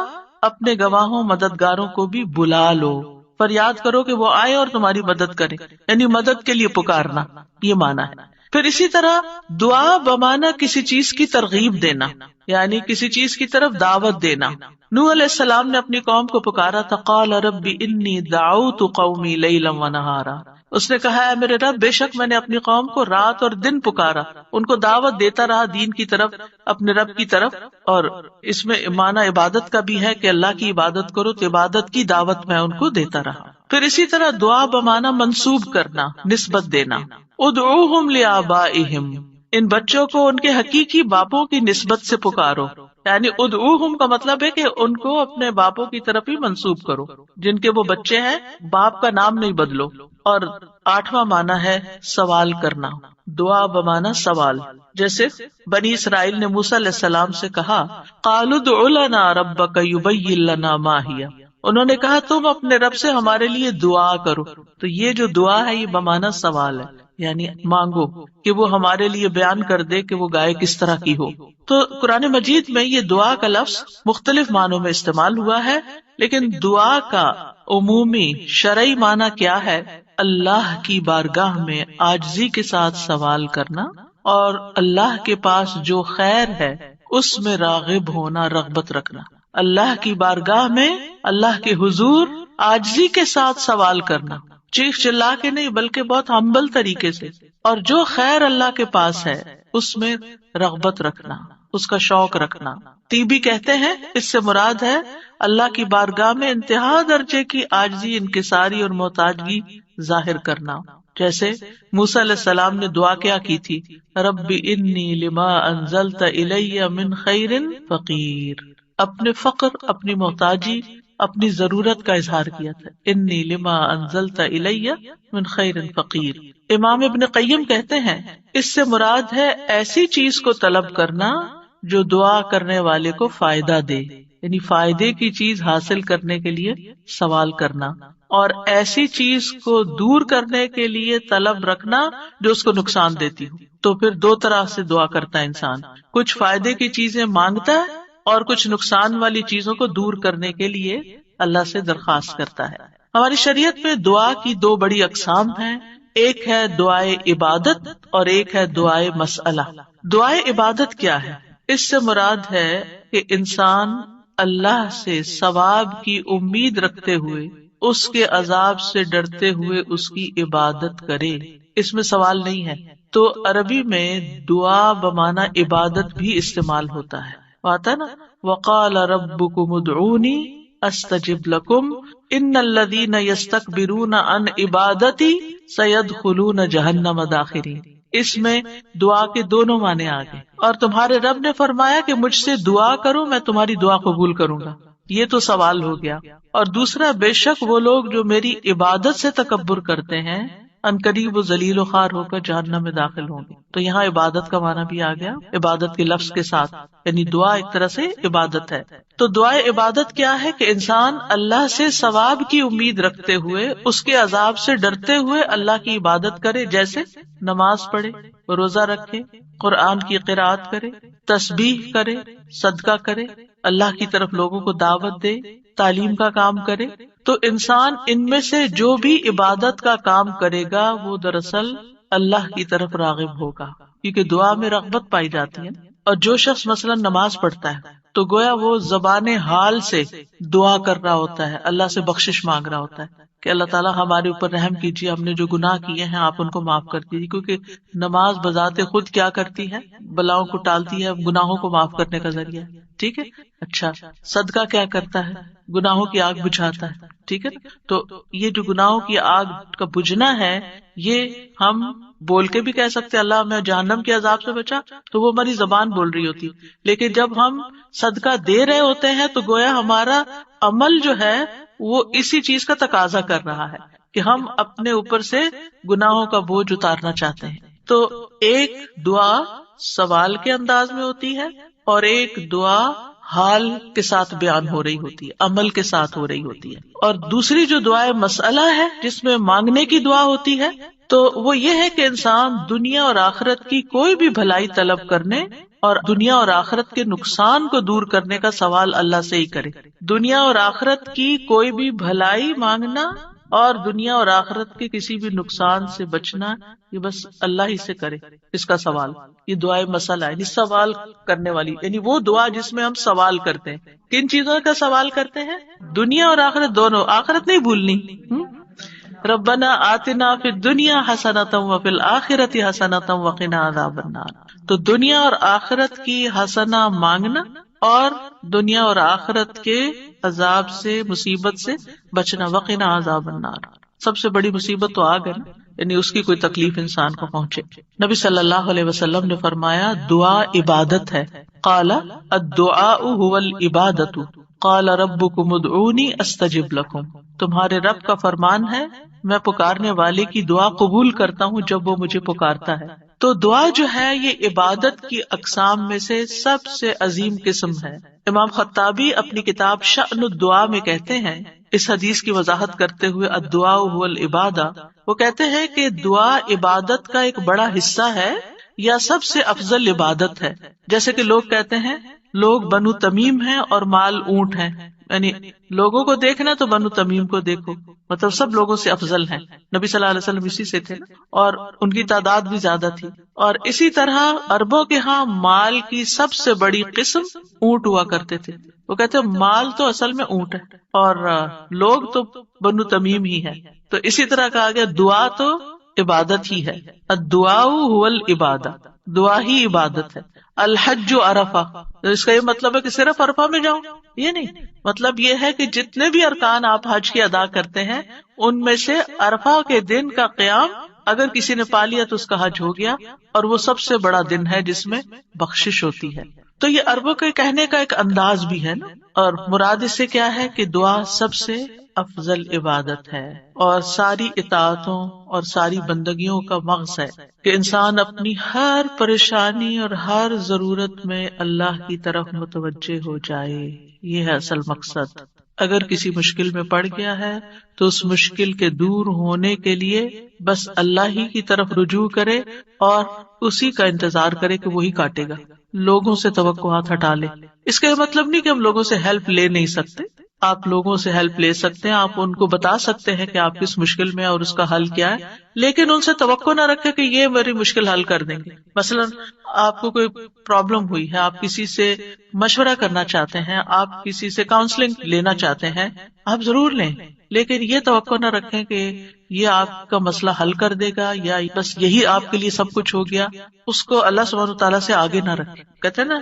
اپنے گواہوں مددگاروں کو بھی بلا لو. فریاد کرو کہ وہ آئے اور تمہاری مدد کرے، یعنی مدد کے لیے پکارنا، یہ معنی ہے. پھر اسی طرح دعا بمعنی کسی چیز کی ترغیب دینا، یعنی کسی چیز کی طرف دعوت دینا. نوح علیہ السلام نے اپنی قوم کو پکارا تھا قال رب انی دعوت قومی لیلا ونہارا. اس نے کہا ہے میرے رب بے شک میں نے اپنی قوم کو رات اور دن پکارا، ان کو دعوت دیتا رہا دین کی طرف، اپنے رب کی طرف. اور اس میں معنی عبادت کا بھی ہے کہ اللہ کی عبادت کرو تو عبادت کی دعوت میں ان کو دیتا رہا. پھر اسی طرح دعا بمعنی منسوب کرنا، نسبت دینا. ادعوہم لآبائہم، ان بچوں کو ان کے حقیقی باپوں کی نسبت سے پکارو، یعنی ادعوہم کا مطلب ہے کہ ان کو اپنے باپوں کی طرف ہی منسوب کرو، جن کے وہ بچے ہیں باپ کا نام نہیں بدلو. اور آٹھواں معنی ہے سوال کرنا، دعا بمعنی سوال. جیسے بنی اسرائیل نے موسیٰ علیہ السلام سے کہا قالوا ادع لنا ربک یبین لنا ما ہی، انہوں نے کہا تم اپنے رب سے ہمارے لیے دعا کرو. تو یہ جو دعا ہے یہ بمعنی سوال ہے، یعنی مانگو کہ وہ ہمارے لیے بیان کر دے کہ وہ گائے کس طرح کی ہو. تو قرآن مجید میں یہ دعا کا لفظ مختلف معنوں میں استعمال ہوا ہے، لیکن دعا کا عمومی شرعی معنی کیا ہے؟ اللہ کی بارگاہ میں عاجزی کے ساتھ سوال کرنا اور اللہ کے پاس جو خیر ہے اس میں راغب ہونا، رغبت رکھنا. اللہ کی بارگاہ میں اللہ کے حضور عاجزی کے ساتھ سوال کرنا، چیخ چلا کے نہیں بلکہ بہت ہمبل طریقے سے، اور جو خیر اللہ کے پاس ہے اس میں رغبت رکھنا، اس کا شوق رکھنا۔ طیبی کہتے ہیں اس سے مراد ہے اللہ کی بارگاہ میں انتہا درجے کی عاجزی، انکساری اور محتاجگی ظاہر کرنا۔ جیسے موسیٰ علیہ السلام نے دعا کیا کی تھی، رب انی لما انزلت الی من خیر فقیر، اپنے فقر، اپنی محتاجی، اپنی ضرورت کا اظہار کیا تھا، انی لما انزلت الی من خیر فقیر۔ امام ابن قیم کہتے ہیں اس سے مراد ہے ایسی چیز کو طلب کرنا جو دعا کرنے والے کو فائدہ دے، یعنی فائدے کی چیز حاصل کرنے کے لیے سوال کرنا، اور ایسی چیز کو دور کرنے کے لیے طلب رکھنا جو اس کو نقصان دیتی ہو۔ تو پھر دو طرح سے دعا کرتا ہے انسان، کچھ فائدے کی چیزیں مانگتا ہے اور کچھ نقصان والی چیزوں کو دور کرنے کے لیے اللہ سے درخواست کرتا ہے۔ ہماری شریعت میں دعا کی دو بڑی اقسام ہیں، ایک ہے دعائے عبادت اور ایک ہے دعائے مسئلہ۔ دعائے عبادت کیا ہے؟ اس سے مراد ہے کہ انسان اللہ سے ثواب کی امید رکھتے ہوئے، اس کے عذاب سے ڈرتے ہوئے اس کی عبادت کرے، اس میں سوال نہیں ہے۔ تو عربی میں دعا بمعنی عبادت بھی استعمال ہوتا ہے، آتا نا وقال ربکم ادعونی استجب لکم ان الذین یستکبرون عن عبادتی سیدخلون جہنم داخرین۔ اس میں دعا کے دونوں معنی آ گئے، اور تمہارے رب نے فرمایا کہ مجھ سے دعا کرو میں تمہاری دعا قبول کروں گا، یہ تو سوال ہو گیا۔ اور دوسرا، بے شک وہ لوگ جو میری عبادت سے تکبر کرتے ہیں عنقریب و ذلیل و خوار ہو کر جہنم میں داخل ہوں گے۔ تو یہاں عبادت کا معنی بھی آ گیا، عبادت کے لفظ کے ساتھ، یعنی دعا ایک طرح سے عبادت ہے۔ تو دعائے عبادت کیا ہے کہ انسان اللہ سے ثواب کی امید رکھتے ہوئے، اس کے عذاب سے ڈرتے ہوئے اللہ کی عبادت کرے، جیسے نماز پڑھے، روزہ رکھے، قرآن کی قرأت کرے، تسبیح کرے، صدقہ کرے، اللہ کی طرف لوگوں کو دعوت دے، تعلیم کا کام کرے۔ تو انسان ان میں سے جو بھی عبادت کا کام کرے گا وہ دراصل اللہ کی طرف راغب ہوگا، کیونکہ دعا میں رغبت پائی جاتی ہے۔ اور جو شخص مثلا نماز پڑھتا ہے تو گویا وہ زبان حال سے دعا کر رہا ہوتا ہے، اللہ سے بخشش مانگ رہا ہوتا ہے کہ اللہ تعالیٰ ہمارے اوپر رحم کیجیے، ہم نے جو گناہ کیے ہیں آپ ان کو معاف کر دیجیے، کیونکہ نماز بذات خود کیا کرتی ہے؟ بلاؤں کو ٹالتی ہے، گناہوں کو معاف کرنے کا ذریعہ ہے، ٹھیک ہے۔ اچھا، صدقہ کیا کرتا ہے؟ گناہوں کی آگ بجھاتا ہے، ٹھیک ہے۔ تو یہ جو گناہوں کی آگ کا بجھنا ہے، یہ ہم بول کے بھی کہہ سکتے اللہ ہمیں جہنم کے عذاب سے بچا، تو وہ ہماری زبان بول رہی ہوتی، لیکن جب ہم صدقہ دے رہے ہوتے ہیں تو گویا ہمارا عمل جو ہے وہ اسی چیز کا تقاضا کر رہا ہے کہ ہم اپنے اوپر سے گناہوں کا بوجھ اتارنا چاہتے ہیں۔ تو ایک دعا سوال کے انداز میں ہوتی ہے اور ایک دعا حال کے ساتھ بیان ہو رہی ہوتی ہے، عمل کے ساتھ ہو رہی ہوتی ہے۔ اور دوسری جو دعائے مسئلہ ہے جس میں مانگنے کی دعا ہوتی ہے، تو وہ یہ ہے کہ انسان دنیا اور آخرت کی کوئی بھی بھلائی طلب کرنے اور دنیا اور آخرت کے نقصان کو دور کرنے کا سوال اللہ سے ہی کرے۔ دنیا اور آخرت کی کوئی بھی بھلائی مانگنا اور دنیا اور آخرت کے کسی بھی نقصان سے بچنا، یہ بس اللہ ہی سے کرے، اس کا سوال، یہ دعائے مسئلہ ہے، یعنی سوال کرنے والی، یعنی وہ دعا جس میں ہم سوال کرتے ہیں۔ کن چیزوں کا سوال کرتے ہیں؟ دنیا اور آخرت دونوں، آخرت نہیں بھولنی۔ ربنا آتنا فی الدنیا حسنۃ وفی الآخرۃ حسنۃ وقنا عذاب النار۔ تو دنیا اور آخرت کی حسنہ مانگنا اور دنیا اور آخرت کے عذاب سے، مصیبت سے بچنا، وقنا عذاب النار۔ سب سے بڑی مصیبت تو آگ ہے نا، یعنی اس کی کوئی تکلیف انسان کو پہنچے۔ نبی صلی اللہ علیہ وسلم نے فرمایا دعا عبادت ہے۔ قال الدعاء هو العبادۃ قال ربکم ادعونی استجب لکم۔ تمہارے رب کا فرمان ہے میں پکارنے والے کی دعا قبول کرتا ہوں جب وہ مجھے پکارتا ہے۔ تو دعا جو ہے یہ عبادت کی اقسام میں سے سب سے عظیم قسم ہے۔ امام خطابی اپنی کتاب شأن الدعاء میں کہتے ہیں، اس حدیث کی وضاحت کرتے ہوئے الدعاء هو العبادہ، وہ کہتے ہیں کہ دعا عبادت کا ایک بڑا حصہ ہے یا سب سے افضل عبادت ہے۔ جیسے کہ لوگ کہتے ہیں لوگ بنو تمیم ہیں اور مال اونٹ ہیں، یعنی لوگوں کو دیکھنا تو بنو تمیم کو دیکھو، مطلب سب لوگوں سے افضل ہیں۔ نبی صلی اللہ علیہ وسلم اسی سے تھے اور ان کی تعداد بھی زیادہ تھی۔ اور اسی طرح عربوں کے ہاں مال کی سب سے بڑی قسم اونٹ ہوا کرتے تھے، وہ کہتے ہیں مال تو اصل میں اونٹ ہے اور لوگ تو بنو تمیم ہی ہے. تو اسی طرح کہا گیا دعا تو عبادت ہی ہے. الدعاء هو العبادہ، دعا ہی عبادت ہے. الحج عرفہ، اس کا یہ مطلب ہے کہ صرف عرفہ میں جاؤں، یہ نہیں. مطلب یہ ہے کہ جتنے بھی ارکان آپ حج کے ادا کرتے ہیں ان میں سے عرفہ کے دن کا قیام اگر کسی نے پا لیا تو اس کا حج ہو گیا، اور وہ سب سے بڑا دن ہے جس میں بخشش ہوتی ہے. تو یہ عربوں کے کہنے کا ایک انداز بھی ہے نا. اور مراد اس سے کیا ہے کہ دعا سب سے افضل عبادت ہے اور ساری اطاعتوں اور ساری بندگیوں کا مغز ہے کہ انسان اپنی ہر پریشانی اور ہر ضرورت میں اللہ کی طرف متوجہ ہو جائے. یہ ہے اصل مقصد. اگر کسی مشکل میں پڑ گیا ہے تو اس مشکل کے دور ہونے کے لیے بس اللہ ہی کی طرف رجوع کرے اور اسی کا انتظار کرے کہ وہی کاٹے گا. لوگوں سے توقعات ہٹا لے. اس کا یہ مطلب نہیں کہ ہم لوگوں سے ہیلپ لے نہیں سکتے. آپ لوگوں سے ہیلپ لے سکتے ہیں، آپ ان کو بتا سکتے ہیں کہ آپ کس مشکل میں اور اس کا حل کیا ہے، لیکن ان سے توقع نہ رکھے کہ یہ میری مشکل حل کر دیں گے. مثلا آپ کو کوئی پرابلم ہوئی ہے، آپ کسی سے مشورہ کرنا چاہتے ہیں، آپ کسی سے کاؤنسلنگ لینا چاہتے ہیں، آپ ضرور لیں، لیکن یہ توقع نہ رکھیں کہ یہ آپ کا مسئلہ حل کر دے گا یا بس یہی آپ کے لیے سب کچھ ہو گیا. اس کو اللہ سبحانہ تعالیٰ سے آگے نہ رکھیں. کہتے ہیں نا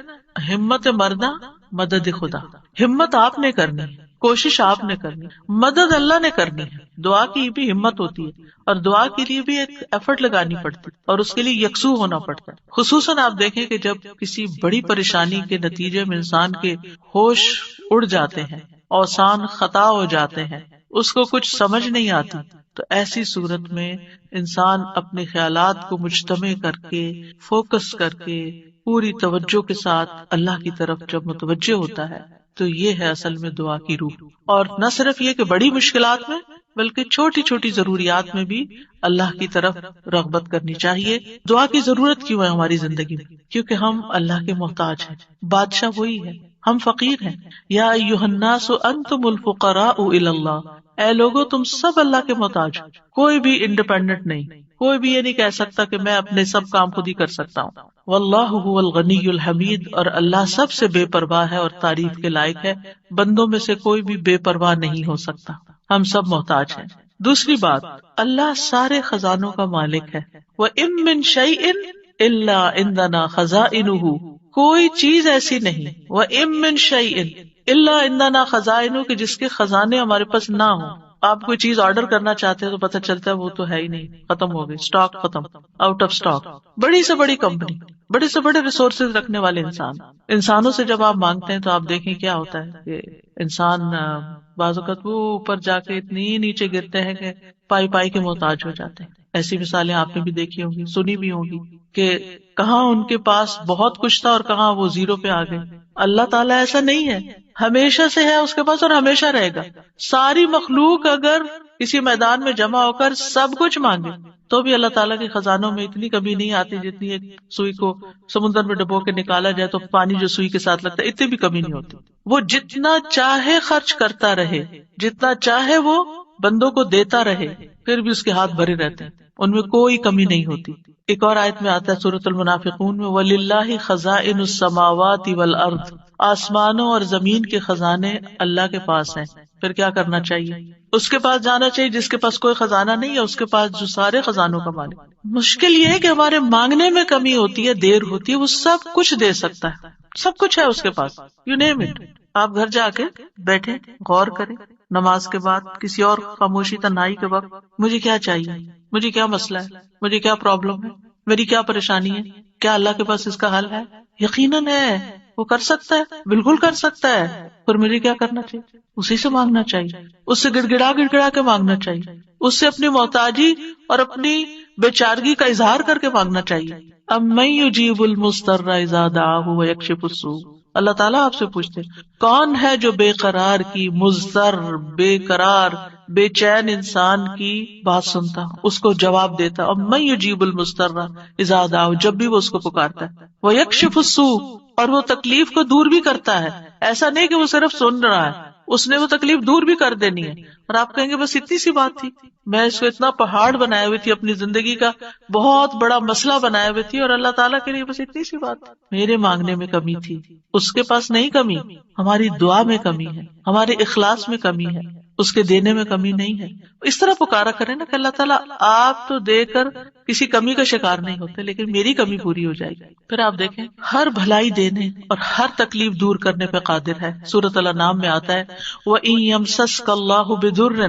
ہمت مردہ مدد خدا. ہمت آپ نے کرنی ہے، کوشش آپ نے کرنی، مدد اللہ نے کرنی ہے. دعا کی بھی ہمت ہوتی ہے اور دعا کے لیے بھی ایک ایفرٹ لگانی پڑتی ہے اور اس کے لیے یکسو ہونا پڑتا ہے. خصوصاً آپ دیکھیں کہ جب کسی بڑی پریشانی کے نتیجے میں انسان کے ہوش اڑ جاتے ہیں، اوسان خطا ہو جاتے ہیں، اس کو کچھ سمجھ نہیں آتی، تو ایسی صورت میں انسان اپنے خیالات کو مجتمع کر کے فوکس کر کے پوری توجہ کے ساتھ اللہ کی طرف جب متوجہ ہوتا ہے تو یہ ہے اصل میں دعا کی روح. اور نہ صرف یہ کہ بڑی مشکلات میں بلکہ چھوٹی چھوٹی ضروریات میں بھی اللہ کی طرف رغبت کرنی چاہیے. دعا کی ضرورت کیوں ہے ہماری زندگی میں؟ کیونکہ ہم اللہ کے محتاج ہیں. بادشاہ وہی ہے، ہم فقیر ہیں. یا ایھا الناس انتم الفقراء الی اللہ، اے لوگو تم سب اللہ کے محتاج. کوئی بھی انڈیپینڈنٹ نہیں، کوئی بھی یہ نہیں کہہ سکتا کہ میں اپنے سب کام خود ہی کر سکتا ہوں. واللہ هو الغنی الحمید، اور اللہ سب سے بے پرواہ ہے اور تعریف کے لائق ہے. بندوں میں سے کوئی بھی بے پرواہ نہیں ہو سکتا، ہم سب محتاج ہیں. دوسری بات، اللہ سارے خزانوں کا مالک ہے. وَإِن مِّن شَيْءٍ إِلَّا عِندَنَا خَزَائِنُهُ، کوئی چیز ایسی نہیں. وَإِن مِّن شَيْءٍ إِلَّا عِندَنَا خَزَائِنُهُ، کہ جس کے خزانے ہمارے پاس نہ ہوں. آپ کوئی چیز آرڈر کرنا چاہتے ہیں تو پتہ چلتا ہے وہ تو ہے ہی نہیں، ختم ہو گئی، اسٹاک ختم، آؤٹ آف اسٹاک. بڑی سے بڑی کمپنی، بڑے سے بڑے ریسورسز رکھنے والے انسانوں سے جب آپ مانگتے ہیں تو آپ دیکھیں کیا ہوتا ہے کہ انسان بعض اوقات وہ اوپر جا کے اتنی نیچے گرتے ہیں کہ پائی پائی کے محتاج ہو جاتے ہیں. ایسی مثالیں آپ نے بھی دیکھی ہوں گی، سنی بھی ہوں گی کہ کہاں ان کے پاس بہت کچھ تھا اور کہاں وہ زیرو پہ آ گئے. اللہ تعالیٰ ایسا نہیں ہے، ہمیشہ سے ہے اس کے پاس اور ہمیشہ رہے گا. ساری مخلوق اگر کسی میدان میں جمع ہو کر سب کچھ مانگے تو بھی اللہ تعالیٰ کے خزانوں میں اتنی کمی نہیں آتی جتنی ایک سوئی کو سمندر میں ڈبو کے نکالا جائے تو پانی جو سوئی کے ساتھ لگتا ہے اتنی بھی کمی نہیں ہوتی. وہ جتنا چاہے خرچ کرتا رہے، جتنا چاہے وہ بندوں کو دیتا رہے، پھر بھی اس کے ہاتھ بھرے رہتے ہیں، ان میں کوئی کمی نہیں ہوتی. ایک اور آیت میں آتا ہے سورۃ المنافقون میں، وَلِلَّهِ خَزَائِنُ السَّمَاوَاتِ وَالْأَرْضِ، آسمانوں اور زمین کے خزانے اللہ کے پاس ہیں. پھر کیا کرنا چاہیے؟ اس کے پاس جانا چاہیے جس کے پاس کوئی خزانہ نہیں ہے، اس کے پاس جو سارے خزانوں کا مالک. مشکل یہ ہے کہ ہمارے مانگنے میں کمی ہوتی ہے، دیر ہوتی ہے. وہ سب کچھ دے سکتا ہے، سب کچھ ہے اس کے پاس. You name it. آپ گھر جا کے بیٹھے غور کریں نماز کے بعد، کسی اور خاموشی تنہائی کے وقت، مجھے کیا چاہیے، مجھے کیا مسئلہ ہے، مجھے کیا پرابلم ہے، میری کیا پریشانی ہے، کیا اللہ کے پاس اس کا حل ہے؟ یقیناً ہے، وہ کر سکتا ہے، بالکل کر سکتا ہے. پھر مجھے کیا کرنا چاہیے؟ اسی سے مانگنا چاہیے، اس سے گڑ گڑا کے مانگنا چاہیے، اس سے اپنی محتاجی اور اپنی بیچارگی کا اظہار کر کے مانگنا چاہیے. امن یجیب المضطر اذا دعاہ ویکشف السوء. اللہ تعالیٰ آپ سے پوچھتے کون ہے جو بے قرار کی، مضطر، بے قرار، بے چین انسان کی بات سنتا، اس کو جواب دیتا. امن یجیب المضطر اذا دعاہ، جب بھی وہ اس کو پکارتا ہے. ویکشف السوء، اور وہ تکلیف کو دور بھی کرتا ہے. ایسا نہیں کہ وہ صرف سن رہا ہے، اس نے وہ تکلیف دور بھی کر دینی ہے، اور آپ کہیں گے بس اتنی سی بات تھی، میں اس کو اتنا پہاڑ بنائے ہوئی تھی، اپنی زندگی کا بہت بڑا مسئلہ بنائے ہوئی تھی، اور اللہ تعالیٰ کے لیے بس اتنی سی بات تھی، میرے مانگنے میں کمی تھی، اس کے پاس نہیں کمی، ہماری دعا میں کمی ہے، ہمارے اخلاص میں کمی ہے، اس کے دینے میں کمی نہیں ہے۔ اس طرح پکارا کریں نا کہ اللہ تعالیٰ آپ تو دے کر کسی کمی کا شکار نہیں ہوتے، لیکن میری کمی پوری ہو جائے گی۔ پھر آپ دیکھیں ہر بھلائی دینے اور ہر تکلیف دور کرنے پہ قادر ہے۔ سورۃ الانعام میں آتا ہے وَإِن يَمْسَسْكَ اللَّهُ بِضُرٍّ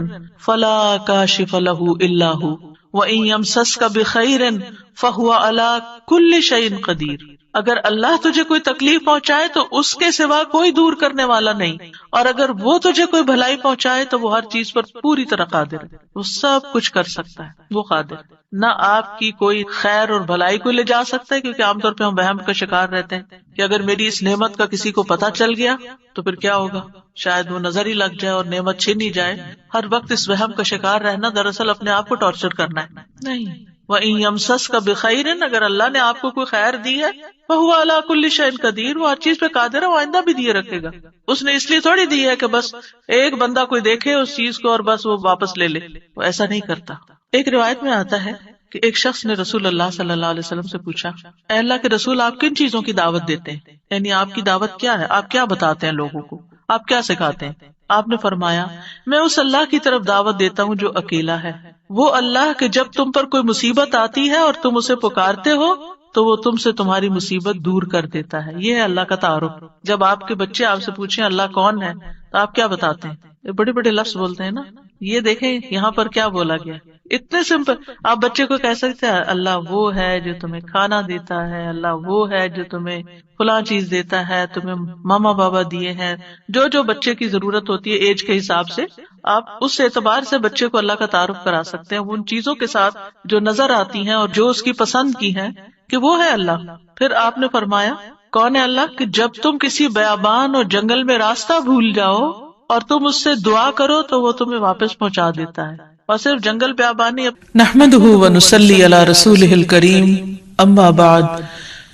فَلَا كَاشِفَ لَهُ إِلَّا هُوَ وَإِن يَمْسَسْكَ بِخَيْرٍ فَهُوَ عَلَى كُلِّ شَيْءٍ قَدِيرٌ، اگر اللہ تجھے کوئی تکلیف پہنچائے تو اس کے سوا کوئی دور کرنے والا نہیں، اور اگر وہ تجھے کوئی بھلائی پہنچائے تو وہ ہر چیز پر پوری طرح قادر ہے، وہ سب کچھ کر سکتا ہے، وہ قادر ہے۔ نہ آپ کی کوئی خیر اور بھلائی کو لے جا سکتا ہے، کیونکہ عام طور پہ ہم وہم کا شکار رہتے ہیں کہ اگر میری اس نعمت کا کسی کو پتہ چل گیا تو پھر کیا ہوگا، شاید وہ نظر ہی لگ جائے اور نعمت چھن ہی جائے۔ ہر وقت اس وہم کا شکار رہنا دراصل اپنے آپ کو ٹارچر کرنا ہے، نہیں۔ وَإِن يَمْسَسْكَ بِخَيْرٍ، اگر اللہ نے آپ کو کوئی خیر دی ہے، فَهُوَ عَلَى كُلِّ شَيْءٍ قَدِيرٌ، وہ ہر چیز پہ قادر ہے، وہ آئندہ بھی دیے رکھے گا۔ اس نے اس لیے تھوڑی دی ہے کہ بس ایک بندہ کوئی دیکھے اس چیز کو اور بس وہ واپس لے لے، وہ ایسا نہیں کرتا۔ ایک روایت میں آتا ہے کہ ایک شخص نے رسول اللہ صلی اللہ علیہ وسلم سے پوچھا، اے اللہ کے رسول، آپ کن چیزوں کی دعوت دیتے ہیں؟ یعنی آپ کی دعوت کیا ہے، آپ کیا بتاتے ہیں لوگوں کو، آپ کیا سکھاتے ہیں؟ آپ نے فرمایا، میں اس اللہ کی طرف دعوت دیتا ہوں جو اکیلا ہے، وہ اللہ کہ جب تم پر کوئی مصیبت آتی ہے اور تم اسے پکارتے ہو تو وہ تم سے تمہاری مصیبت دور کر دیتا ہے۔ یہ ہے اللہ کا تعارف۔ جب آپ کے بچے آپ سے پوچھیں اللہ کون ہے تو آپ کیا بتاتے ہیں؟ یہ بڑے بڑے لفظ بولتے ہیں نا، یہ دیکھیں یہاں پر کیا بولا گیا، اتنے سمپل۔ آپ بچے کو کہہ سکتے ہیں اللہ وہ ہے جو تمہیں کھانا دیتا ہے، اللہ وہ ہے جو تمہیں فلاں چیز دیتا ہے، تمہیں ماما بابا دیے ہیں، جو جو بچے کی ضرورت ہوتی ہے ایج کے حساب سے آپ اس اعتبار سے بچے کو اللہ کا تعارف کرا سکتے ہیں، ان چیزوں کے ساتھ جو نظر آتی ہیں اور جو اس کی پسند کی ہیں کہ وہ ہے اللہ۔ پھر آپ نے فرمایا کون ہے اللہ کہ جب تم کسی بیابان اور جنگل میں راستہ بھول جاؤ اور تم اس سے دعا کرو تو وہ تمہیں واپس پہنچا دیتا ہے، اور صرف جنگل بیابانی۔ نحمده ونصلي على رسوله الكريم، اما بعد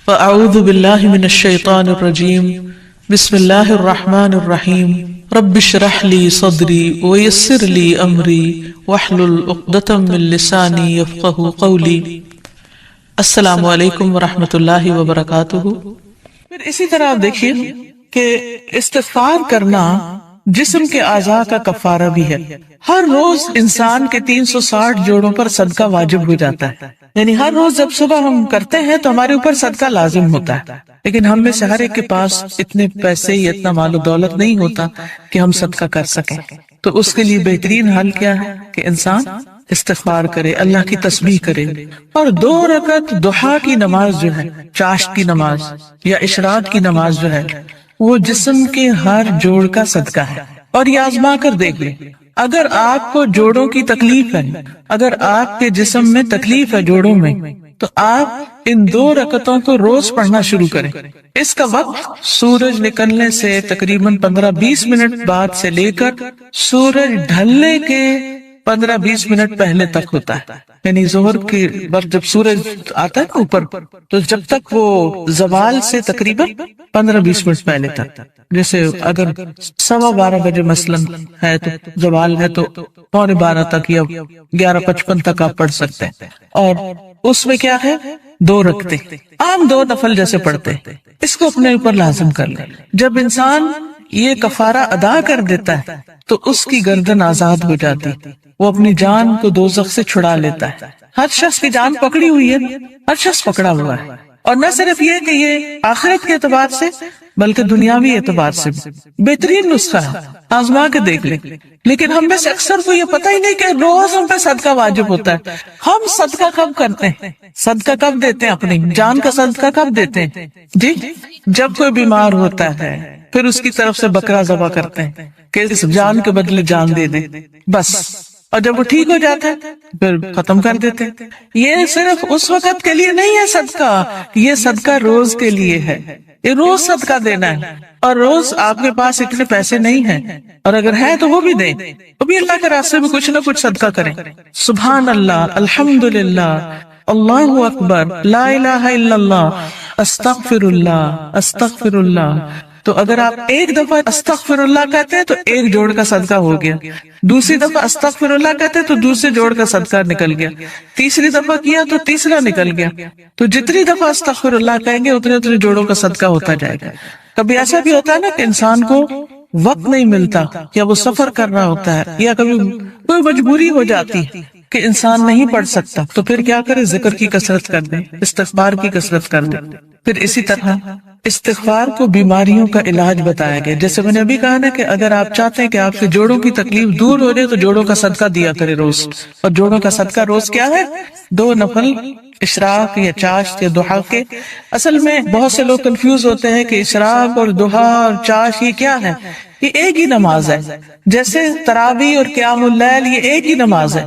فاعوذ بالله من الشيطان الرجيم، بسم الله الرحمن الرحيم، رب اشرح لي صدري ويسر لي امري واحلل عقدة من لساني يفقهوا قولي۔ السلام علیکم ورحمۃ اللہ وبرکاتہ۔ پھر اسی طرح آپ دیکھیے کہ استغفار کرنا جسم کے اعضاء کا کفارہ بھی ہے۔ ہر روز انسان کے 360 جوڑوں پر صدقہ واجب ہو جاتا ہے، یعنی ہر روز جب صبح ہم کرتے ہیں تو ہمارے اوپر صدقہ لازم ہوتا ہے، لیکن ہم میں سے ہر ایک کے پاس اتنے پیسے یا اتنا مال و دولت نہیں ہوتا کہ ہم صدقہ کر سکیں۔ تو اس کے لیے بہترین حل کیا ہے کہ انسان استغفار کرے، اللہ کی تسبیح کرے، اور 2 رکعت ضحیٰ کی نماز جو ہے، چاشت کی نماز یا اشراق کی نماز جو ہے، وہ جسم کے ہر جوڑ کا صدقہ ہے۔ اور یہ آزما کر دیکھ لیں، اگر آپ کو جوڑوں کی تکلیف ہے، اگر آپ کے جسم میں تکلیف ہے جوڑوں میں، تو آپ ان 2 رکعتوں کو روز پڑھنا شروع کریں۔ اس کا وقت سورج نکلنے سے تقریباً 15-20 منٹ بعد سے لے کر سورج ڈھلنے کے 15-20 منٹ پہلے تک ہوتا ہے، یعنی ظہر کے وقت جب سورج آتا ہے اوپر تو جب تک وہ زوال سے تقریباً 15-20 منٹ پہلے تک، جیسے اگر 12:15 بجے مثلاً ہے تو زوال ہے تو 11:15 تک یا 11:55 تک آپ پڑھ سکتے ہیں۔ اور اس میں کیا ہے 2 رکعتیں، عام 2 نفل جیسے پڑھتے ہیں، اس کو اپنے اوپر لازم کر لیں۔ جب انسان یہ کفارہ ادا کر دیتا ہے تو اس کی گردن آزاد ہو جاتی، وہ اپنی جان کو دوزخ سے چھڑا لیتا ہے۔ ہر شخص کی جان پکڑی ہوئی ہے، ہر شخص پکڑا ہوا ہے، اور نہ صرف یہ کہ یہ آخرت کے اعتبار سے بلکہ دنیاوی اعتبار سے بہترین نسخہ ہے، آزما کے دیکھ لیں۔ لیکن ہم میں سے اکثر کو یہ پتہ ہی نہیں کہ روز ہم پہ صدقہ واجب ہوتا ہے۔ ہم صدقہ کب کرتے ہیں، صدقہ کب دیتے ہیں، اپنی جان کا صدقہ کب دیتے ہیں؟ جی جب کوئی بیمار ہوتا ہے پھر اس کی طرف سے بکرا ذبح کرتے ہیں کہ اس جان کے بدلے جان دے دیں، بس، اور جب وہ ٹھیک ہو جاتا ہے پھر ختم کر دیتے ہیں۔ یہ صرف اس وقت کے لیے نہیں ہے صدقہ، یہ صدقہ روز کے لیے ہے، یہ روز صدقہ دینا ہے۔ اور روز آپ کے پاس اتنے پیسے نہیں ہیں، اور اگر ہے تو وہ بھی دیں، وہ بھی اللہ کے راستے میں کچھ نہ کچھ صدقہ کریں۔ سبحان اللہ، الحمدللہ، اللہ اکبر، لا الہ الا اللہ، استغفر اللہ، استغفر اللہ، تو اگر آپ ایک دفعہ استغفر اللہ کہتے ہیں تو ایک جوڑ کا صدقہ ہو گیا، دوسری دفعہ استغفر اللہ کہتے ہیں تو دوسرے جوڑ کا صدقہ نکل گیا، تیسری دفعہ کیا تو تیسرا نکل گیا. تو جتنی دفعہ استغفر اللہ کہیں گے اتنے اتنے جوڑوں کا صدقہ ہوتا جائے گا. کبھی ایسا بھی ہوتا ہے نا کہ انسان کو وقت نہیں ملتا، یا وہ سفر کر رہا ہوتا ہے، یا کبھی کوئی مجبوری ہو جاتی ہے کہ انسان نہیں پڑھ سکتا، تو پھر کیا کرے؟ ذکر کی کثرت کر دیں، استغفار کی کثرت کر دیں. پھر اسی طرح استغفار کو بیماریوں کا علاج بتایا گیا. جیسے میں نے ابھی کہا نا کہ اگر آپ چاہتے ہیں کہ آپ کے جوڑوں کی تکلیف دور ہو جائے تو جوڑوں کا صدقہ دیا کرے روز. اور جوڑوں کا صدقہ روز کیا ہے؟ 2 نفل اشراق یا چاشت یا ضحیٰ کے. اصل میں بہت سے لوگ کنفیوز ہوتے ہیں کہ اشراق اور ضحیٰ اور چاشت یہ کیا ہے. یہ ایک ہی نماز ہے. جیسے تراویح اور قیام اللیل یہ ایک ہی نماز ہے.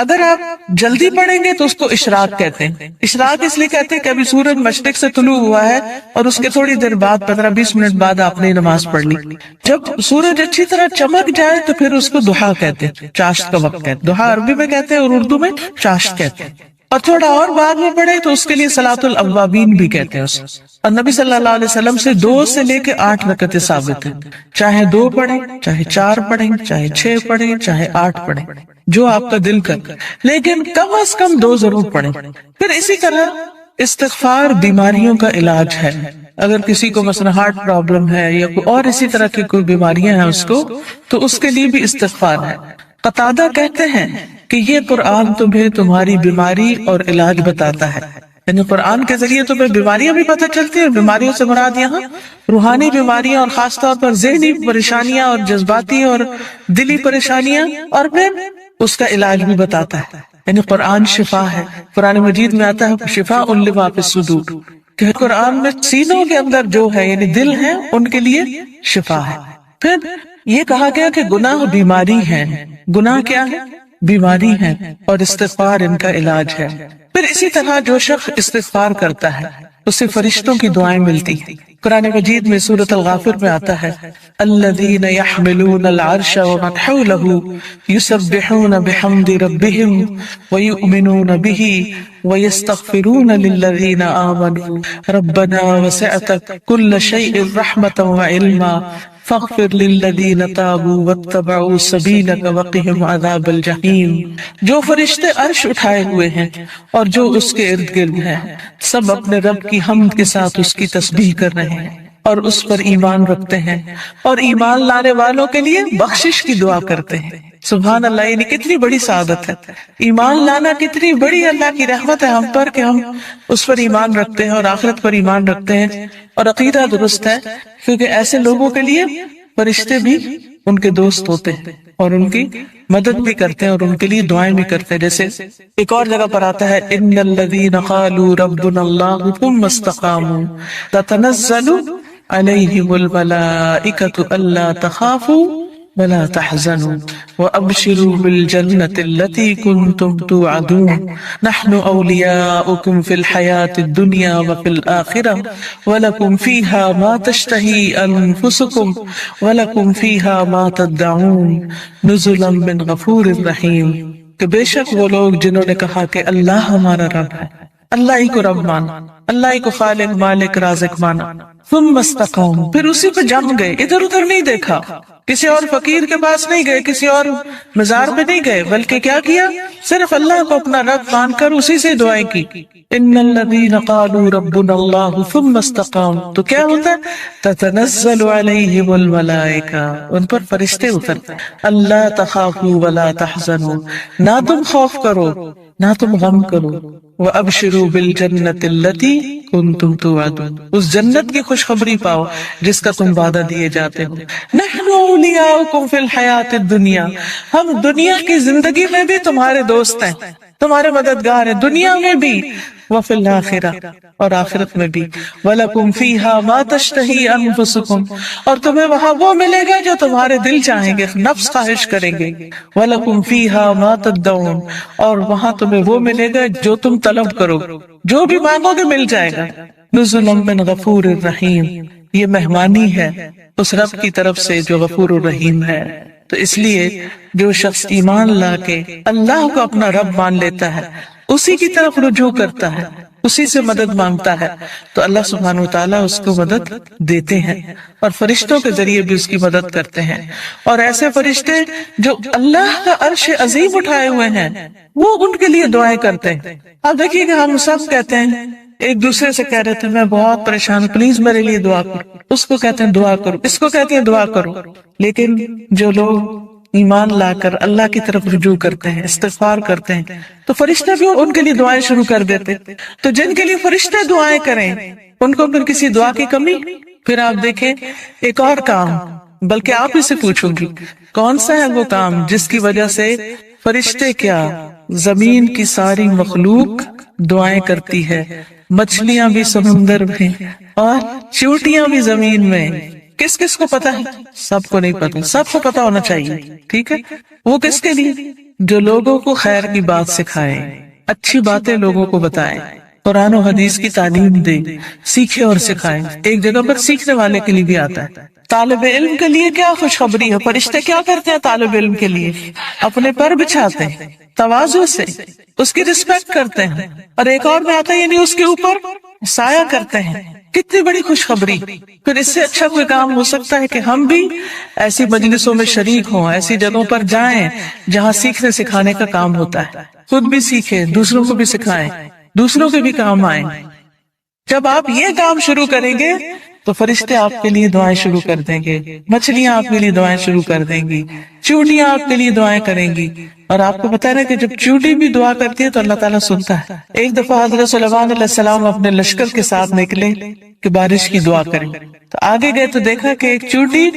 اگر آپ جلدی پڑھیں گے تو اس کو اشراق کہتے ہیں. اشراق اس لیے کہتے ہیں کہ ابھی سورج مشرق سے طلوع ہوا ہے اور اس کے تھوڑی دیر بعد 15-20 منٹ بعد آپ نے نماز پڑھ لی. جب سورج اچھی طرح چمک جائے تو پھر اس کو ضحیٰ کہتے ہیں، چاشت کا وقت کہتے ہیں. ضحیٰ عربی میں کہتے ہیں اور اردو میں چاشت کہتے ہیں. اور تھوڑا اور بعد میں پڑھے تو اس کے لیے صلاۃ الاوابین بھی کہتے ہیں اسے. اور نبی صلی اللہ علیہ وسلم سے 2 سے لے کے 8 رکعتیں ثابت ہیں. چاہے 2 پڑھیں، چاہے 4 پڑھیں، چاہے 6 پڑھیں، چاہے 8 پڑھیں، جو آپ کا دل کر، لیکن کم از کم 2 ضرور پڑھیں. پھر اسی طرح استغفار بیماریوں کا علاج ہے. اگر کسی کو مثلا ہارٹ پرابلم ہے یا کوئی اور اسی طرح کی کوئی بیماریاں ہیں اس کو، تو اس کے لیے بھی استغفار ہے. قتادہ کہتے ہیں کہ یہ قرآن تمہیں تمہاری بیماری اور علاج بتاتا ہے. یعنی قرآن کے ذریعے تمہیں بیماریاں بھی پتہ چلتی ہیں. بیماریوں سے مراد یہاں روحانی بیماریاں اور خاص طور پر ذہنی پریشانیاں اور جذباتی اور دلی پریشانیاں، اور پھر اس کا علاج بھی بتاتا ہے. یعنی قرآن شفا ہے. قرآن مجید میں آتا ہے شفاء لما فی الصدور، کہ قرآن میں سینوں کے اندر جو ہے یعنی دل ہے ان کے لیے شفا ہے. پھر یہ کہا گیا کہ گناہ بیماری ہے. گناہ کیا ہے؟ بیماری ہے، اور استغفار ان کا علاج ہے. پھر اسی طرح جو شخص استغفار کرتا ہے اسے فرشتوں کی دعائیں ملتی ہیں. قرآن مجید میں سورۃ الغافر میں آتا ہے الذین یحملون العرش ومن حولہ یسبحون بحمد ربہم ویؤمنون بہ ویستغفرون للذین آمنوا ربنا وسعت کل شیء رحمة وعلما فاغفر للذین تابوا واتبعوا سبیلک وقہم عذاب الجحیم. جو فرشتے عرش اٹھائے ہوئے ہیں اور جو اس کے ارد گرد ہیں، سب اپنے رب کی حمد کے ساتھ اس کی تسبیح کر رہے ہیں اور اس پر ایمان رکھتے ہیں، اور ایمان لانے والوں کے لیے بخشش کی دعا کرتے ہیں. سبحان اللہ، یعنی کتنی بڑی سعادت ہے. ایمان لانا کتنی بڑی اللہ کی رحمت ہے ہم پر کہ ہم اس پر ایمان رکھتے ہیں اور آخرت پر ایمان رکھتے ہیں اور عقیدہ درست ہے. کیونکہ ایسے لوگوں کے لیے فرشتے بھی ان کے دوست ہوتے ہیں اور ان کی مدد بھی کرتے ہیں اور ان کے لیے دعائیں بھی کرتے ہیں. جیسے ایک اور جگہ پر آتا ہے ان الذین قالوا ربنا اللہ ثم استقاموا تتنزل علیہم الملائکۃ الا تخافوا ولا تحزنوا وابشروا بالجنة التي كنتم توعدون نحن اولیاؤکم فی الحیاة الدنیا وفی الآخرة ولکم فیہا ما تشتہی انفسکم ولکم فیہا ما تدعون نزلا من غفور رحیم. کہ بے شک وہ لوگ جنہوں نے کہا کہ اللہ ہمارا رب ہے، اللہ ہی کو رب مانا، اللہ ہی کو خالق مالک رازق مانا، ثم استقاموا، پھر اسی پہ جم گئے، ادھر ادھر نہیں دیکھا، کسی اور فقیر کے پاس نہیں گئے، کسی اور مزار پہ نہیں گئے، بلکہ کیا کیا؟ صرف اللہ کو اپنا رب مان کر اسی سے دعائیں کی. ان الذین قالوا ربنا اللہ ثم استقاموا، تو کیا ہوتا ہے؟ تتنزل علیہم الملائکہ، ان پر فرشتے اترتے. اللہ تخافوا ولا تحزنوا، نہ تم خوف کرو نہ تم غم کرو. وَأَبْشِرُوا بِالْجَنَّةِ الَّتِي كُنْتُمْ تُوعَدُونَ، اس جنت کی خوشخبری پاؤ جس کا تم وعدہ دیے جاتے ہو. نَحْنُ أَوْلِيَاؤُكُمْ فِي الْحَيَاةِ الدُّنْيَا، ہم دنیا کی زندگی میں بھی تمہارے دوست ہیں، تمہارے مددگار ہیں، دنیا میں بھی، وَفِي الْآخِرَةِ، اور آخرت میں بھی. وَلَكُمْ فِيهَا مَا تَشْتَهِي أَنفُسُكُمْ، اور تمہیں وہاں وہ ملے گا جو تمہارے دل چاہیں گے، نفس خواہش کریں گے. وَلَكُمْ فِيهَا مَا تَدَّعُونَ، اور وہاں تمہیں وہ ملے گا جو تم طلب کرو، جو بھی مانگو گے مل جائے گا. نزلا من غفور الرحیم، یہ مہمانی ہے اس رب کی طرف سے جو غفور الرحیم ہے. تو اس لیے جو شخص ایمان لا کے اللہ کو اپنا رب مان لیتا ہے اسی کی طرف رجوع کرتا ہے، اسی سے مدد مانگتا ہے، تو اللہ سبحانہ وتعالیٰ اس کو مدد دیتے ہیں اور فرشتوں کے ذریعے بھی اس کی مدد کرتے ہیں۔ اور ایسے فرشتے جو اللہ کا عرش عظیم اٹھائے ہوئے ہیں وہ ان کے لیے دعائیں کرتے ہیں۔ اب دیکھیے کہ ہم سب کہتے ہیں، ایک دوسرے سے کہہ رہے تھے میں بہت پریشان ہوں، پلیز میرے لیے دعا کرو، اس کو کہتے ہیں دعا کرو، اس کو کہتے ہیں دعا کرو۔ لیکن جو لوگ ایمان لا کر اللہ کی طرف رجوع کرتے ہیں، استغفار کرتے ہیں، تو فرشتے بھی ان کے لیے دعائیں شروع کر دیتے۔ تو جن کے لیے فرشتے دعائیں کریں ان کو پھر کسی دعا کی کمی؟ پھر آپ دیکھیں ایک اور کام، بلکہ آپ ہی سے پوچھوں گی کون سا ہے وہ کام جس کی وجہ سے فرشتے کیا زمین کی ساری مخلوق دعائیں کرتی ہے، مچھلیاں بھی سمندر میں اور چیونٹیاں بھی زمین میں۔ کس کس کو پتا ہے؟ سب کو نہیں پتا، سب کو پتا ہونا چاہیے، ٹھیک ہے؟ وہ کس کے لیے؟ جو لوگوں کو خیر کی بات سکھائے، اچھی باتیں لوگوں کو بتائے، قرآن و حدیث کی تعلیم دے، سیکھے اور سکھائے۔ ایک جگہ پر سیکھنے والے کے لیے بھی آتا ہے۔ طالب علم کے لیے کیا خوشخبری ہے، فرشتے کیا کرتے ہیں طالب علم کے لیے؟ اپنے پر بچھاتے ہیں، تواضع سے اس کی رسپیکٹ کرتے ہیں، اور ایک اور میں آتا ہے یعنی اس کے اوپر سایہ کرتے ہیں۔ کتنی بڑی خوشخبری! پھر اس سے اچھا کوئی کام ہو سکتا ہے کہ ہم بھی ایسی مجلسوں میں شریک ہوں، ایسی جگہوں پر جائیں جہاں سیکھنے سکھانے کا کام ہوتا ہے، خود بھی سیکھیں، دوسروں کو بھی سکھائیں، دوسروں کے بھی کام آئیں۔ جب آپ یہ کام شروع کریں گے تو فرشتے آپ کے لیے دعائیں شروع کر دیں گے، مچھلیاں آپ کے لیے دعائیں شروع کر دیں گی، چونٹیاں آپ کے لیے دعائیں کریں گی۔ اور آپ کو پتا ہے کہ جب چونٹی بھی دعا کرتی ہے تو اللہ تعالیٰ سنتا ہے۔ ایک دفعہ حضرت سلیمان علیہ السلام اپنے لشکر کے ساتھ نکلے کہ بارش کی دعا کریں، تو آگے گئے تو دیکھا کہ ایک چونٹی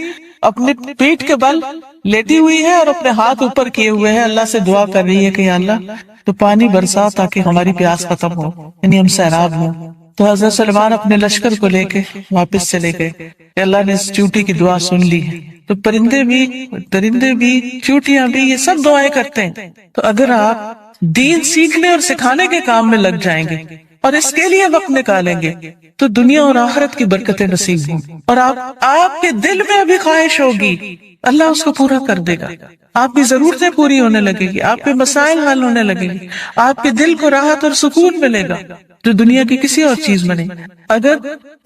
اپنے پیٹ کے بل لیٹی ہوئی ہے اور اپنے ہاتھ اوپر کیے ہوئے ہے، اللہ سے دعا کر رہی ہے کہ یا اللہ تو پانی برسا تاکہ ہماری پیاس ختم ہو، یعنی ہم سیراب ہوں۔ تو حضرت سلیمان اپنے لشکر کو لے کے واپس چلے گئے کہ اللہ نے اس چونٹی کی دعا سن لی ہے۔ تو پرندے بھی، درندے بھی، چونٹیاں بھی، یہ سب دعائیں کرتے ہیں۔ تو اگر آپ دین سیکھنے اور سکھانے کے کام میں لگ جائیں گے اور اس کے لیے وقت نکالیں گے تو دنیا اور آخرت کی برکتیں نصیب ہوں، اور آپ کے دل میں ابھی خواہش ہوگی اللہ اس کو پورا کر دے گا، آپ کی ضرورتیں پوری ہونے لگے گی، آپ کے مسائل حل ہونے لگے گی، آپ کے دل کو راحت اور سکون ملے گا جو دنیا کی کسی اور چیز میں نہیں۔ اگر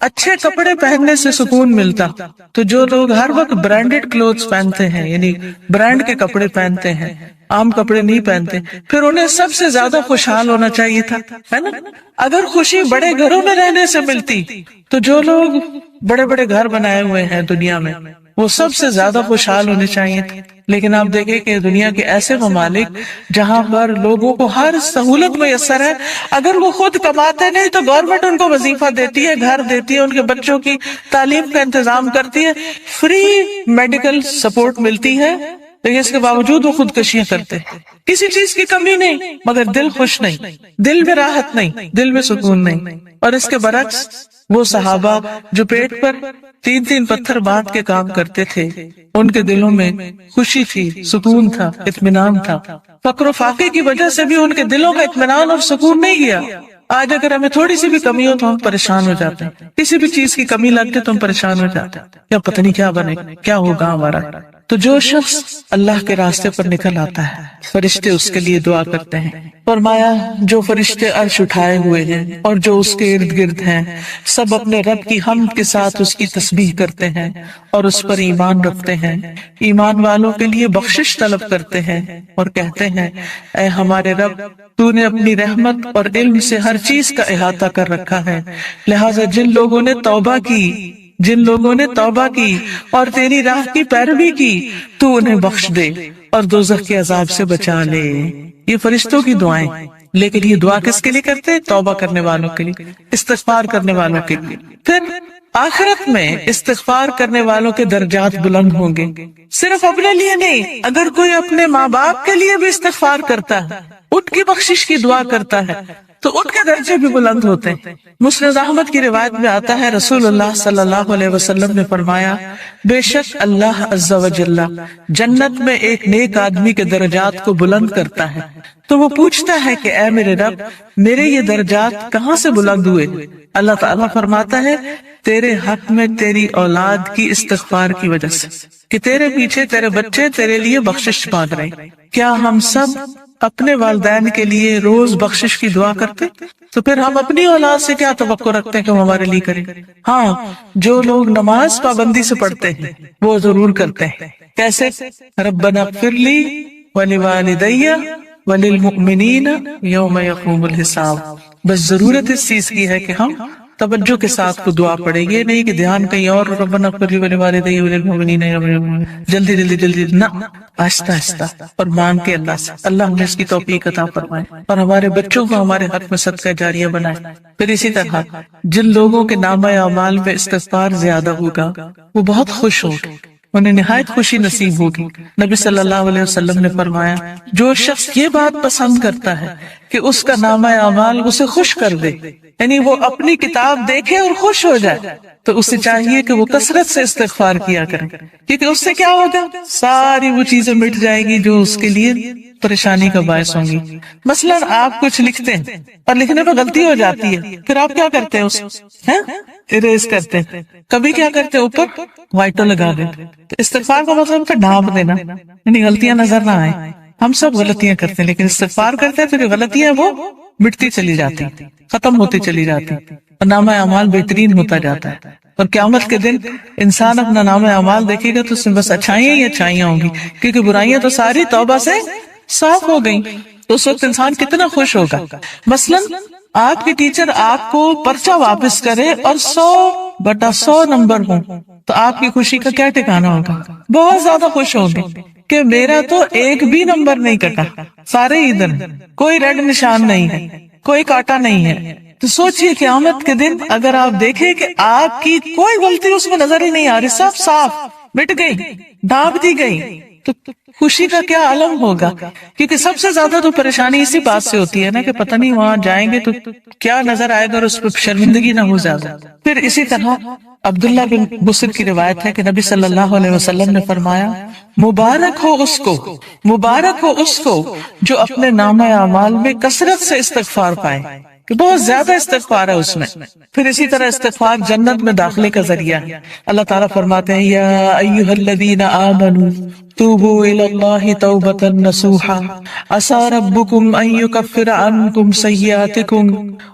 اچھے کپڑے پہننے سے سکون ملتا تو جو لوگ ہر وقت برانڈڈ کلوتھس پہنتے ہیں، یعنی برانڈ کے کپڑے پہنتے ہیں، عام کپڑے نہیں پہنتے، پھر انہیں سب سے زیادہ خوشحال ہونا چاہیے تھا، ہے نا؟ اگر خوشی بڑے گھروں میں رہنے سے ملتی تو جو لوگ بڑے بڑے گھر بنائے ہوئے ہیں دنیا میں وہ سب سے زیادہ خوشحال ہونے چاہیے تھے۔ لیکن آپ دیکھیں کہ دنیا کے ایسے ممالک جہاں پر لوگوں کو ہر سہولت میسر ہے، اگر وہ خود کماتے نہیں تو گورنمنٹ ان کو وظیفہ دیتی ہے، گھر دیتی ہے، ان کے بچوں کی تعلیم کا انتظام کرتی ہے، فری میڈیکل سپورٹ ملتی ہے، لیکن اس کے باوجود وہ خودکشیاں کرتے ہیں۔ کسی چیز کی کمی نہیں مگر دل خوش نہیں، دل میں راحت نہیں، دل میں سکون نہیں۔ اور اس کے برعکس وہ صحابہ جو پیٹ پر 3 پتھر باندھ کے کام کرتے تھے، ان کے دلوں میں خوشی تھی، سکون تھا، اطمینان تھا۔ فقر و فاقے کی وجہ سے بھی ان کے دلوں کا اطمینان اور سکون نہیں گیا۔ آج اگر ہمیں تھوڑی سی بھی کمی ہو تو ہم پریشان ہو جاتے ہیں، کسی بھی چیز کی کمی لگتی تو ہم پریشان ہو جاتے ہیں، یا پتہ نہیں کیا بنے، کیا ہوگا ہمارا۔ تو جو شخص اللہ کے راستے پر نکل آتا ہے فرشتے اس کے لیے دعا کرتے ہیں۔ فرمایا جو فرشتے عرش اٹھائے ہوئے ہیں اور جو اس کے ارد گرد ہیں سب اپنے رب کی حمد کے ساتھ اس کی تسبیح کرتے ہیں اور اس پر ایمان رکھتے ہیں، ایمان والوں کے لیے بخشش طلب کرتے ہیں اور کہتے ہیں اے ہمارے رب تو نے اپنی رحمت اور علم سے ہر چیز کا احاطہ کر رکھا ہے، لہٰذا جن لوگوں نے توبہ کی اور تیری راہ کی پیروی کی تو انہیں بخش دے اور دوزخ کے عذاب سے بچا لے۔ یہ فرشتوں کی دعائیں، لیکن یہ دعا کس کے لیے کرتے ہیں؟ توبہ کرنے والوں کے لیے، استغفار کرنے والوں کے لیے۔ پھر آخرت میں استغفار کرنے والوں کے درجات بلند ہوں گے، صرف اپنے لیے نہیں، اگر کوئی اپنے ماں باپ کے لیے بھی استغفار کرتا ہے، ان کی بخشش کی دعا کرتا ہے تو ان کے درجے بھی بلند ہوتے ہیں۔ مسند احمد کی روایت میں آتا ہے رسول اللہ صلی اللہ علیہ وسلم نے فرمایا بے شک اللہ عز و جل جنت میں ایک نیک آدمی کے درجات کو بلند کرتا ہے، تو وہ پوچھتا ہے کہ اے میرے رب میرے یہ درجات کہاں سے بلند ہوئے؟ اللہ تعالیٰ فرماتا ہے تیرے حق میں تیری اولاد کی استغفار کی وجہ سے، کہ تیرے پیچھے تیرے بچے تیرے لیے بخشش مانگ رہے ہیں۔ کیا ہم سب اپنے والدین کے لیے روز بخشش کی دعا کرتے تو پھر ہم اپنی اولاد سے کیا توقع رکھتے ہیں کہ وہ ہمارے لیے کریں؟ ہاں، جو لوگ نماز پابندی سے پڑھتے ہیں وہ ضرور کرتے ہیں. کیسے؟ ربنا اغفر لی ولوالدی وللمؤمنین یوم یقوم الحساب. بس ضرورت اس چیز کی ہے کہ ہم توجہ کے ساتھ کو دعا پڑھیں. یہ نہیں کہ دھیان کہیں اور، ربنا اغفر لی ولوالدی وللمؤمنین جلدی جلدی جلدی نہ، آہستہ آہستہ اور مانگ کے اللہ سے. اللہ ہمیں اس کی توفیق عطا فرمائے اور ہمارے بچوں کو ہمارے حق میں صدقہ جاریہ بنائے. پھر اسی طرح جن لوگوں کے نامہ اعمال میں استغفار زیادہ ہوگا وہ بہت خوش ہوگے، انہیں نہایت خوشی نصیب ہوگی. نبی صلی اللہ علیہ وسلم نے فرمایا جو شخص یہ بات پسند کرتا ہے کہ اس کا نامہ اعمال اسے خوش کر دے، یعنی وہ اپنی کتاب دیکھے اور خوش ہو جائے، تو اسے چاہیے کہ وہ کثرت سے استغفار کیا کرے، کیونکہ اس سے کیا ہوگا، ساری وہ چیزیں مٹ جائیں گی جو اس کے لیے پریشانی کا باعث ہوں گی. مثلا آپ کچھ لکھتے ہیں اور لکھنے میں غلطی ہو جاتی ہے، پھر آپ کیا کرتے ہیں، اس اریز کرتے ہیں. کبھی کیا کرتے ہیں، اوپر وائٹو لگا دیتے. تو استغفار کا مطلب پہ ڈھانپ دینا، یعنی غلطیاں نظر نہ آئیں. ہم سب غلطیاں کرتے ہیں لیکن استغفار کرتے ہیں تو جو غلطیاں وہ مٹتی چلی جاتی، ختم ہوتی چلی جاتی اور نامہ اعمال بہترین ہوتا جاتا ہے. اور قیامت کے دن انسان اپنا نامہ اعمال دیکھے گا تو اس میں بس اچھائیاں ہی اچھائیاں ہوں گی، کیونکہ برائیاں تو ساری توبہ سے صاف ہو گئیں. تو اس وقت انسان کتنا خوش ہوگا. مثلا آپ کے ٹیچر آپ کو پرچہ واپس کرے اور 100/100 نمبر ہوں تو آپ کی خوشی کا کیا ٹھکانہ ہوگا؟ بہت زیادہ خوش ہوگے کہ میرا تو ایک بھی نمبر نہیں کٹا، سارے ادھر، کوئی ریڈ نشان نہیں ہے، کوئی کاٹا نہیں ہے. تو سوچئے قیامت کے دن اگر آپ دیکھیں کہ آپ کی کوئی غلطی اس میں نظر ہی نہیں آ رہی، سب صاف مٹ گئی، ڈھانپ دی گئی، تو خوشی کا کیا عالم ہوگا. کیونکہ سب سے زیادہ تو پریشانی اسی بات سے ہوتی ہے نا کہ پتہ نہیں وہاں جائیں گے تو کیا نظر آئے گا اور اس پہ شرمندگی نہ ہو زیادہ. پھر اسی طرح عبداللہ بن بصر کی روایت ہے کہ نبی صلی اللہ علیہ وسلم نے فرمایا مبارک ہو اس کو جو اپنے نامہ اعمال میں کثرت سے استغفار پائے، کہ بہت زیادہ استغفار ہے اس میں. پھر اسی طرح استغفار جنت میں داخلے کا ذریعہ ہے. اللہ تعالیٰ فرماتے ہیں یا ایھا الذین آمنوا توبوا الی اللہ توبۃ نصوحا عسى ربکم ان یکفر عنکم سیئاتکم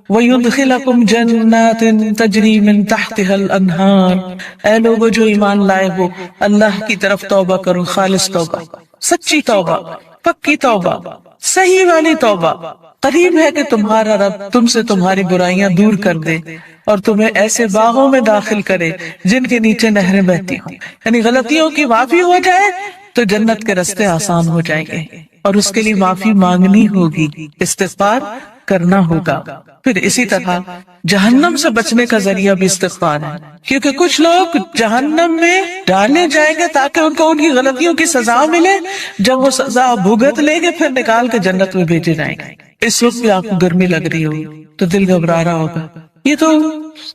ویدخلکم جنات تجری من تحتها الانہار. اے لوگو جو ایمان لائے ہو، اللہ کی طرف توبہ کرو، خالص توبہ، سچی توبہ، پکی توبہ، صحیح والی توبہ. قریب ہے کہ تمہارا رب تم سے تمہاری برائیاں دور کر دے اور تمہیں ایسے باغوں میں داخل کرے جن کے نیچے نہریں بہتی ہوں. یعنی غلطیوں کی معافی ہو جائے تو جنت کے راستے آسان ہو جائیں گے، اور اس کے لیے معافی مانگنی ہوگی، استغفار کرنا ہوگا. پھر اسی طرح جہنم سے بچنے کا ذریعہ بھی استغفار ہے، کیونکہ کچھ لوگ جہنم میں ڈالے جائیں گے تاکہ ان کو ان کی غلطیوں کی سزا ملے. جب وہ سزا بھگت لیں گے پھر نکال کے جنت میں بھیجے جائیں گے. اس وقت بھی آپ کو گرمی لگ رہی ہوگی تو دل گھبرا رہا ہوگا. یہ تو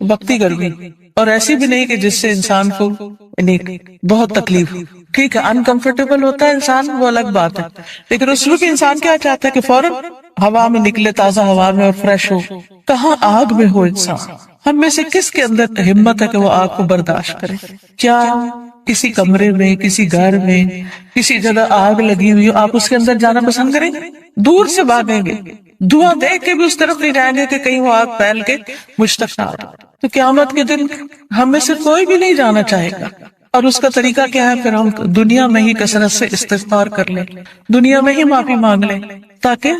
وقتی گرمی، اور ایسی بھی نہیں کہ جس سے انسان کو بہت تکلیف ہو. ٹھیک ہے، انکمفرٹیبل ہوتا ہے انسان، وہ الگ بات ہے، لیکن اس وقت انسان کیا چاہتا ہے کہ فوراً ہوا میں نکلے، تازہ ہوا میں، اور فریش ہو. کہاں آگ میں ہو انسان. ہم میں سے کس کے اندر ہمت ہے کہ وہ آگ کو برداشت کرے؟ کیا کسی کمرے میں، کسی گھر میں، کسی جگہ آگ لگی ہوئی ہو، آپ اس کے اندر جانا پسند کریں گے؟ دور سے بھاگیں گے، دھواں دیکھ کے بھی اس طرف نہیں جائیں گے کہ کہیں وہ آگ پھیل کے مشتعل نہ ہو. تو قیامت کے دن ہم میں سے کوئی بھی نہیں جانا چاہے گا. اور اس کا طریقہ کیا ہے؟ پھر ہم دنیا میں ہی کثرت سے استغفار کر لیں، دنیا میں ہی معافی مانگ لیں تاکہ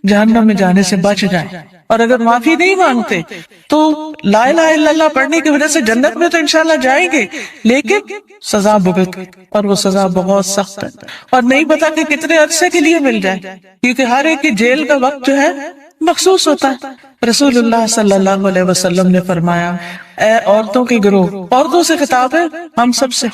جہنم میں جانے سے بچ جائیں. اور اگر معافی نہیں مانگتے تو لا الہ الا اللہ پڑھنے کی وجہ سے جنت میں تو انشاءاللہ جائیں گے، لیکن سزا بھگت، اور وہ سزا بہت سخت ہے اور نہیں پتا کہ کتنے عرصے کے لیے مل جائے، کیونکہ ہر ایک کی جیل کا وقت جو ہے مخصوص ہوتا ہے. رسول اللہ صلی اللہ علیہ وسلم نے فرمایا اے عورتوں کے گروہ، عورتوں سے خطاب ہے ہم سب سے،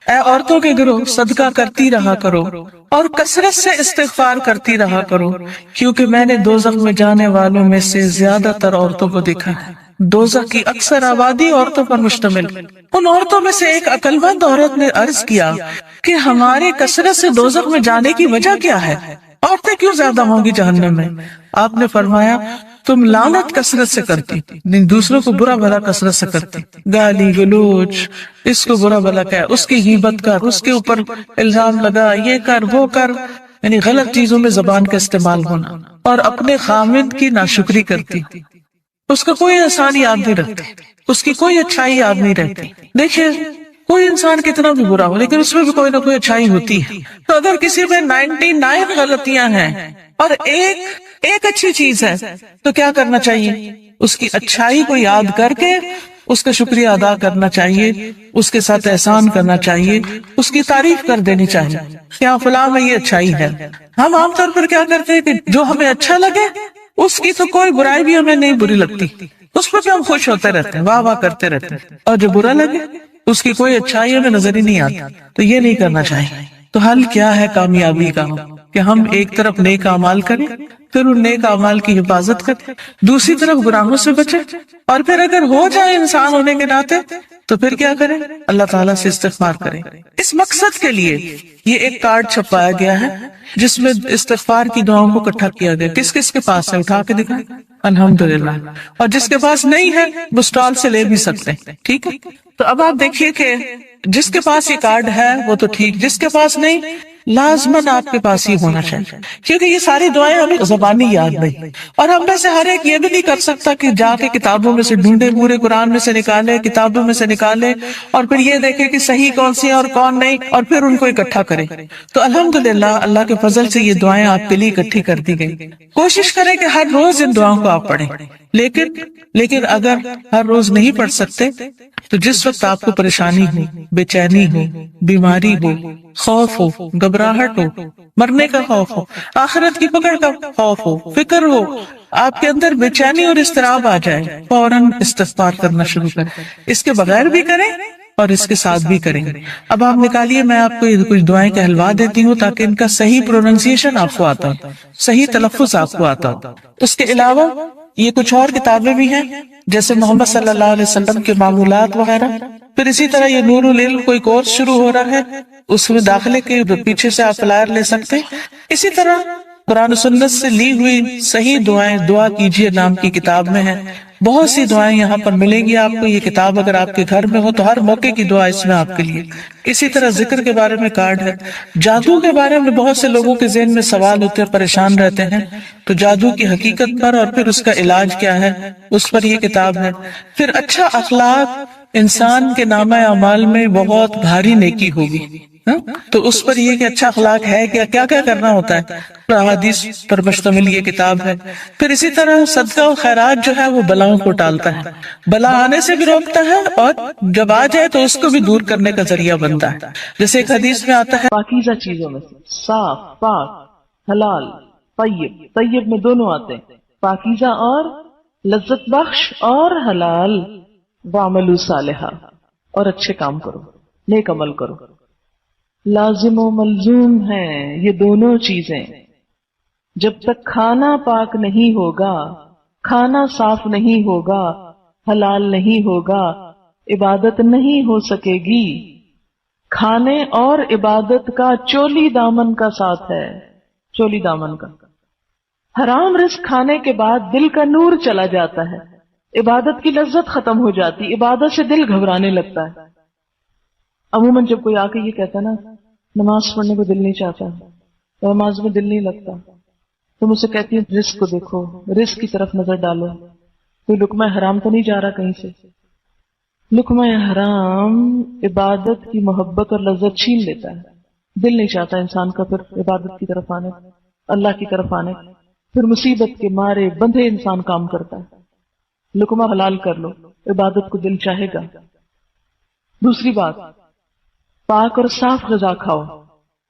اے عورتوں کے گروہ صدقہ کرتی رہا کرو اور کثرت سے استغفار کرتی رہا کرو، کیونکہ میں نے دوزخ میں جانے والوں میں سے زیادہ تر عورتوں کو دیکھا ہے. دوزخ کی اکثر آبادی عورتوں پر مشتمل. ان عورتوں میں سے ایک عقل مند عورت نے عرض کیا کہ ہماری کثرت سے دوزخ میں جانے کی وجہ کیا ہے؟ عورتیں کیوں زیادہ ہوں گی جہنم میں؟ آپ نے فرمایا تم لعنت کثرت سے کرتی، دوسروں کو برا بھلا کثرت سے کرتی، گالی گلوچ، اس کو برا بھلا کہہ، اس کی غیبت کر، اس کے اوپر الزام لگا، یہ کر وہ کر، یعنی غلط چیزوں میں زبان کا استعمال ہونا، اور اپنے خامد کی ناشکری کرتی، اس کا کوئی احسان یاد نہیں رکھتے، اس کی کوئی اچھائی یاد نہیں رہتی۔ دیکھیے کوئی انسان کتنا بھی برا ہو لیکن اس میں بھی کوئی نہ کوئی اچھائی ہوتی ہے، تو اگر کسی میں 99 غلطیاں ہیں اور ایک اچھی چیز ہے تو کیا کرنا چاہیے؟ اس کی اچھائی کو یاد کر کے اس کا شکریہ ادا کرنا چاہیے، اس کے ساتھ احسان کرنا چاہیے، اس کی تعریف کر دینی چاہیے کیا فلاں میں یہ اچھائی ہے۔ ہم عام طور پر کیا کرتے ہیں کہ جو ہمیں اچھا لگے اس کی تو کوئی برائی بھی ہمیں نہیں بری لگتی، اس پر بھی ہم خوش ہوتے رہتے ہیں، واہ واہ کرتے رہتے ہیں، اور جو برا لگے اس کی کوئی اچھائی ہمیں نظر ہی نہیں آتی۔ تو یہ نہیں کرنا چاہیے۔ تو حل کیا ہے کامیابی کا؟ کہ ہم ایک طرف نیک اعمال کریں، پھر ان نیک اعمال کی حفاظت کریں، دوسری طرف گناہوں سے بچیں، اور پھر اگر ہو جائے انسان ہونے کے ناطے تو پھر کیا کریں؟ اللہ تعالیٰ سے استغفار کریں۔ اس مقصد کے لیے یہ ایک کارڈ چھپایا گیا ہے جس میں استغفار کی دعاؤں کو اکٹھا کیا گیا۔ کس کس کے پاس ہے؟ اٹھا کے دکھائیں۔ الحمدللہ۔ اور جس کے پاس نہیں ہے وہ اسٹال سے لے بھی سکتے ہیں، ٹھیک ہے؟ تو اب آپ دیکھیے کہ جس کے پاس یہ کارڈ ہے وہ تو ٹھیک، جس کے پاس نہیں لازماً آپ کے پاس ہی ہونا چاہیے، کیونکہ یہ ساری دعائیں ہمیں زبانی یاد نہیں، اور ہم میں سے ہر ایک یہ بھی نہیں کر سکتا کہ جا کے کتابوں میں سے ڈھونڈے، پورے قرآن میں سے نکالے، کتابوں میں سے نکالے، اور پھر یہ دیکھے کہ صحیح کون سی ہے اور کون نہیں، اور پھر ان کو اکٹھا کرے۔ تو الحمدللہ اللہ کے فضل سے یہ دعائیں آپ کے لیے اکٹھی کر دی گئی۔ کوشش کریں کہ ہر روز ان دعاؤں کو آپ پڑھیں، لیکن اگر ہر روز نہیں پڑھ سکتے تو جس وقت آپ کو پریشانی ہو، بے چینی ہو، بیماری ہو، خوف ہو، گھبراہٹ ہو، مرنے کا خوف ہو، آخرت کی پکڑ کا خوف ہو، فکر ہو، آپ کے اندر بے چینی اور اضطراب آ جائے، فوراً استغفار کرنا شروع کریں۔ اس کے بغیر بھی کریں اور اس کے ساتھ بھی کریں۔ اب آپ نکالیے، میں آپ کو کچھ دعائیں کہلوا دیتی ہوں تاکہ ان کا صحیح پروننسیشن آپ کو آتا ہو، صحیح تلفظ آپ کو آتا ہو۔ اس کے علاوہ یہ کچھ اور کتابیں بھی ہیں جیسے محمد صلی اللہ علیہ وسلم کے معمولات وغیرہ، پھر اسی طرح یہ نور العلم کوئی کورس شروع ہو رہا ہے، اس میں داخلے کے پیچھے سے آپ فلائر لے سکتے ہیں۔ اسی طرح قرآن و سنت سے لی ہوئی صحیح دعائیں دعا کیجیے نام کی کتاب میں ہے، بہت سی دعائیں یہاں پر ملیں گی آپ کو۔ یہ کتاب اگر آپ کے گھر میں ہو تو ہر موقع کی دعا اس میں آپ کے لیے۔ اسی طرح ذکر کے بارے میں کارڈ ہے، جادو کے بارے میں بہت سے لوگوں کے ذہن میں سوال ہوتے ہیں، پریشان رہتے ہیں، تو جادو کی حقیقت پر اور پھر اس کا علاج کیا ہے اس پر یہ کتاب ہے۔ پھر اچھا اخلاق انسان کے نامہ اعمال میں بہت بھاری نیکی ہوگی، تو اس پر یہ کہ اچھا اخلاق ہے کیا کیا کرنا ہوتا ہے، احادیث پر مشتمل یہ کتاب ہے۔ پھر اسی طرح صدقہ و خیرات جو ہے وہ بلاؤں کو ٹالتا ہے، بلا آنے سے بھی روکتا ہے، اور جب آ جائے تو اس کو بھی دور کرنے کا ذریعہ بنتا ہے۔ جیسے ایک حدیث میں آتا ہے پاکیزہ چیزوں میں سے، صاف، پاک، حلال، طیب، طیب میں دونوں آتے ہیں، پاکیزہ اور لذت بخش، اور حلال، وعملوا صالحا، اور اچھے کام کرو، نیک عمل کرو۔ لازم و ملزوم ہیں یہ دونوں چیزیں۔ جب تک کھانا پاک نہیں ہوگا، کھانا صاف نہیں ہوگا، حلال نہیں ہوگا، عبادت نہیں ہو سکے گی۔ کھانے اور عبادت کا چولی دامن کا ساتھ ہے، چولی دامن کا۔ حرام رزق کھانے کے بعد دل کا نور چلا جاتا ہے، عبادت کی لذت ختم ہو جاتی، عبادت سے دل گھبرانے لگتا ہے۔ عموماً جب کوئی آ کے یہ کہتا نا نماز پڑھنے کو دل نہیں چاہتا، نماز میں دل نہیں لگتا، تو مجھ سے کہتی ہیں رزق کو دیکھو، رزق کی طرف نظر ڈالو، کوئی لقمہ حرام تو نہیں جا رہا کہیں سے۔ لقمہ حرام عبادت کی محبت اور لذت چھین لیتا ہے، دل نہیں چاہتا انسان کا پھر عبادت کی طرف آنے، اللہ کی طرف آنے، پھر مصیبت کے مارے بندھے انسان کام کرتا ہے۔ لقمہ حلال کر لو، عبادت کو دل چاہے گا۔ دوسری بات، پاک اور صاف غذا کھاؤ۔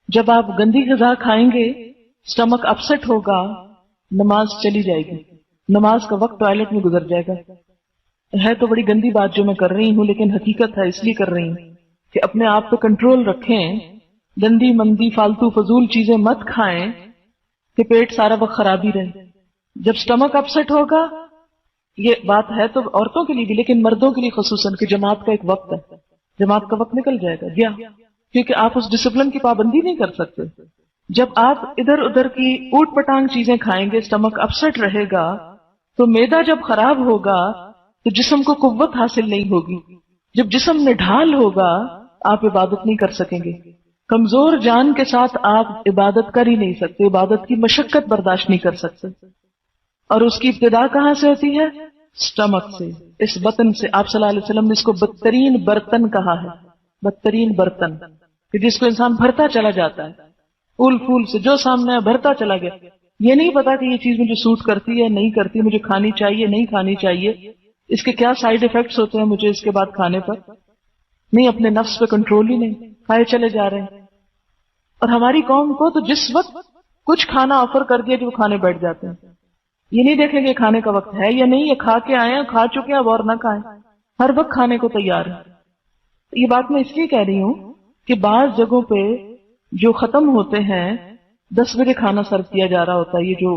جب آپ گندی غذا کھائیں گے سٹمک اپسٹ ہوگا، نماز چلی جائے گی، نماز کا وقت ٹوائلٹ میں گزر جائے گا۔ ہے تو بڑی گندی بات جو میں کر رہی ہوں، لیکن حقیقت ہے، اس لیے کر رہی ہوں کہ اپنے آپ پہ کنٹرول رکھیں، گندی مندی فالتو فضول چیزیں مت کھائیں کہ پیٹ سارا وقت خرابی رہے۔ جب سٹمک اپسٹ ہوگا، یہ بات ہے تو عورتوں کے لیے بھی لیکن مردوں کے لیے خصوصاً کہ جماعت کا ایک وقت ہے، جماعت کا وقت نکل جائے گا گیا، کیونکہ آپ اس ڈسپلن کی پابندی نہیں کر سکتے۔ جب آپ ادھر ادھر کی اوٹ پٹانگ چیزیں کھائیں گے، سٹمک اپسٹ رہے گا، تو معدہ جب خراب ہوگا تو جسم کو قوت حاصل نہیں ہوگی، جب جسم نڈھال ہوگا آپ عبادت نہیں کر سکیں گے۔ کمزور جان کے ساتھ آپ عبادت کر ہی نہیں سکتے، عبادت کی مشقت برداشت نہیں کر سکتے. اور اس کی ابتدا کہاں سے ہوتی ہے؟ سٹمک سے، اس بطن سے. آپ صلی اللہ علیہ وسلم نے اس کو بدترین برتن کہا ہے، بدترین برتن، کہ جس کو انسان بھرتا چلا جاتا ہے، پھول پھول سے جو سامنے ہے بھرتا چلا گیا. یہ نہیں پتا کہ یہ چیز مجھے سوٹ کرتی ہے نہیں کرتی، مجھے کھانی چاہیے نہیں کھانی چاہیے، اس کے کیا سائیڈ ایفیکٹس ہوتے ہیں مجھے اس کے بعد کھانے پر. نہیں، اپنے نفس پہ کنٹرول ہی نہیں، کھائے چلے جا رہے ہیں. اور ہماری قوم کو تو جس وقت کچھ کھانا آفر کر دیا کہ وہ کھانے بیٹھ جاتے ہیں. یہ نہیں دیکھیں گے کھانے کا وقت ہے یا نہیں، یہ کھا کے آئے ہیں، کھا چکے ہیں اب اور نہ کھائیں، ہر وقت کھانے کو تیار ہے. یہ بات میں اس لیے کہہ رہی ہوں کہ بعض جگہوں پہ جو ختم ہوتے ہیں 10 بجے کھانا سرو کیا جا رہا ہوتا ہے، یہ جو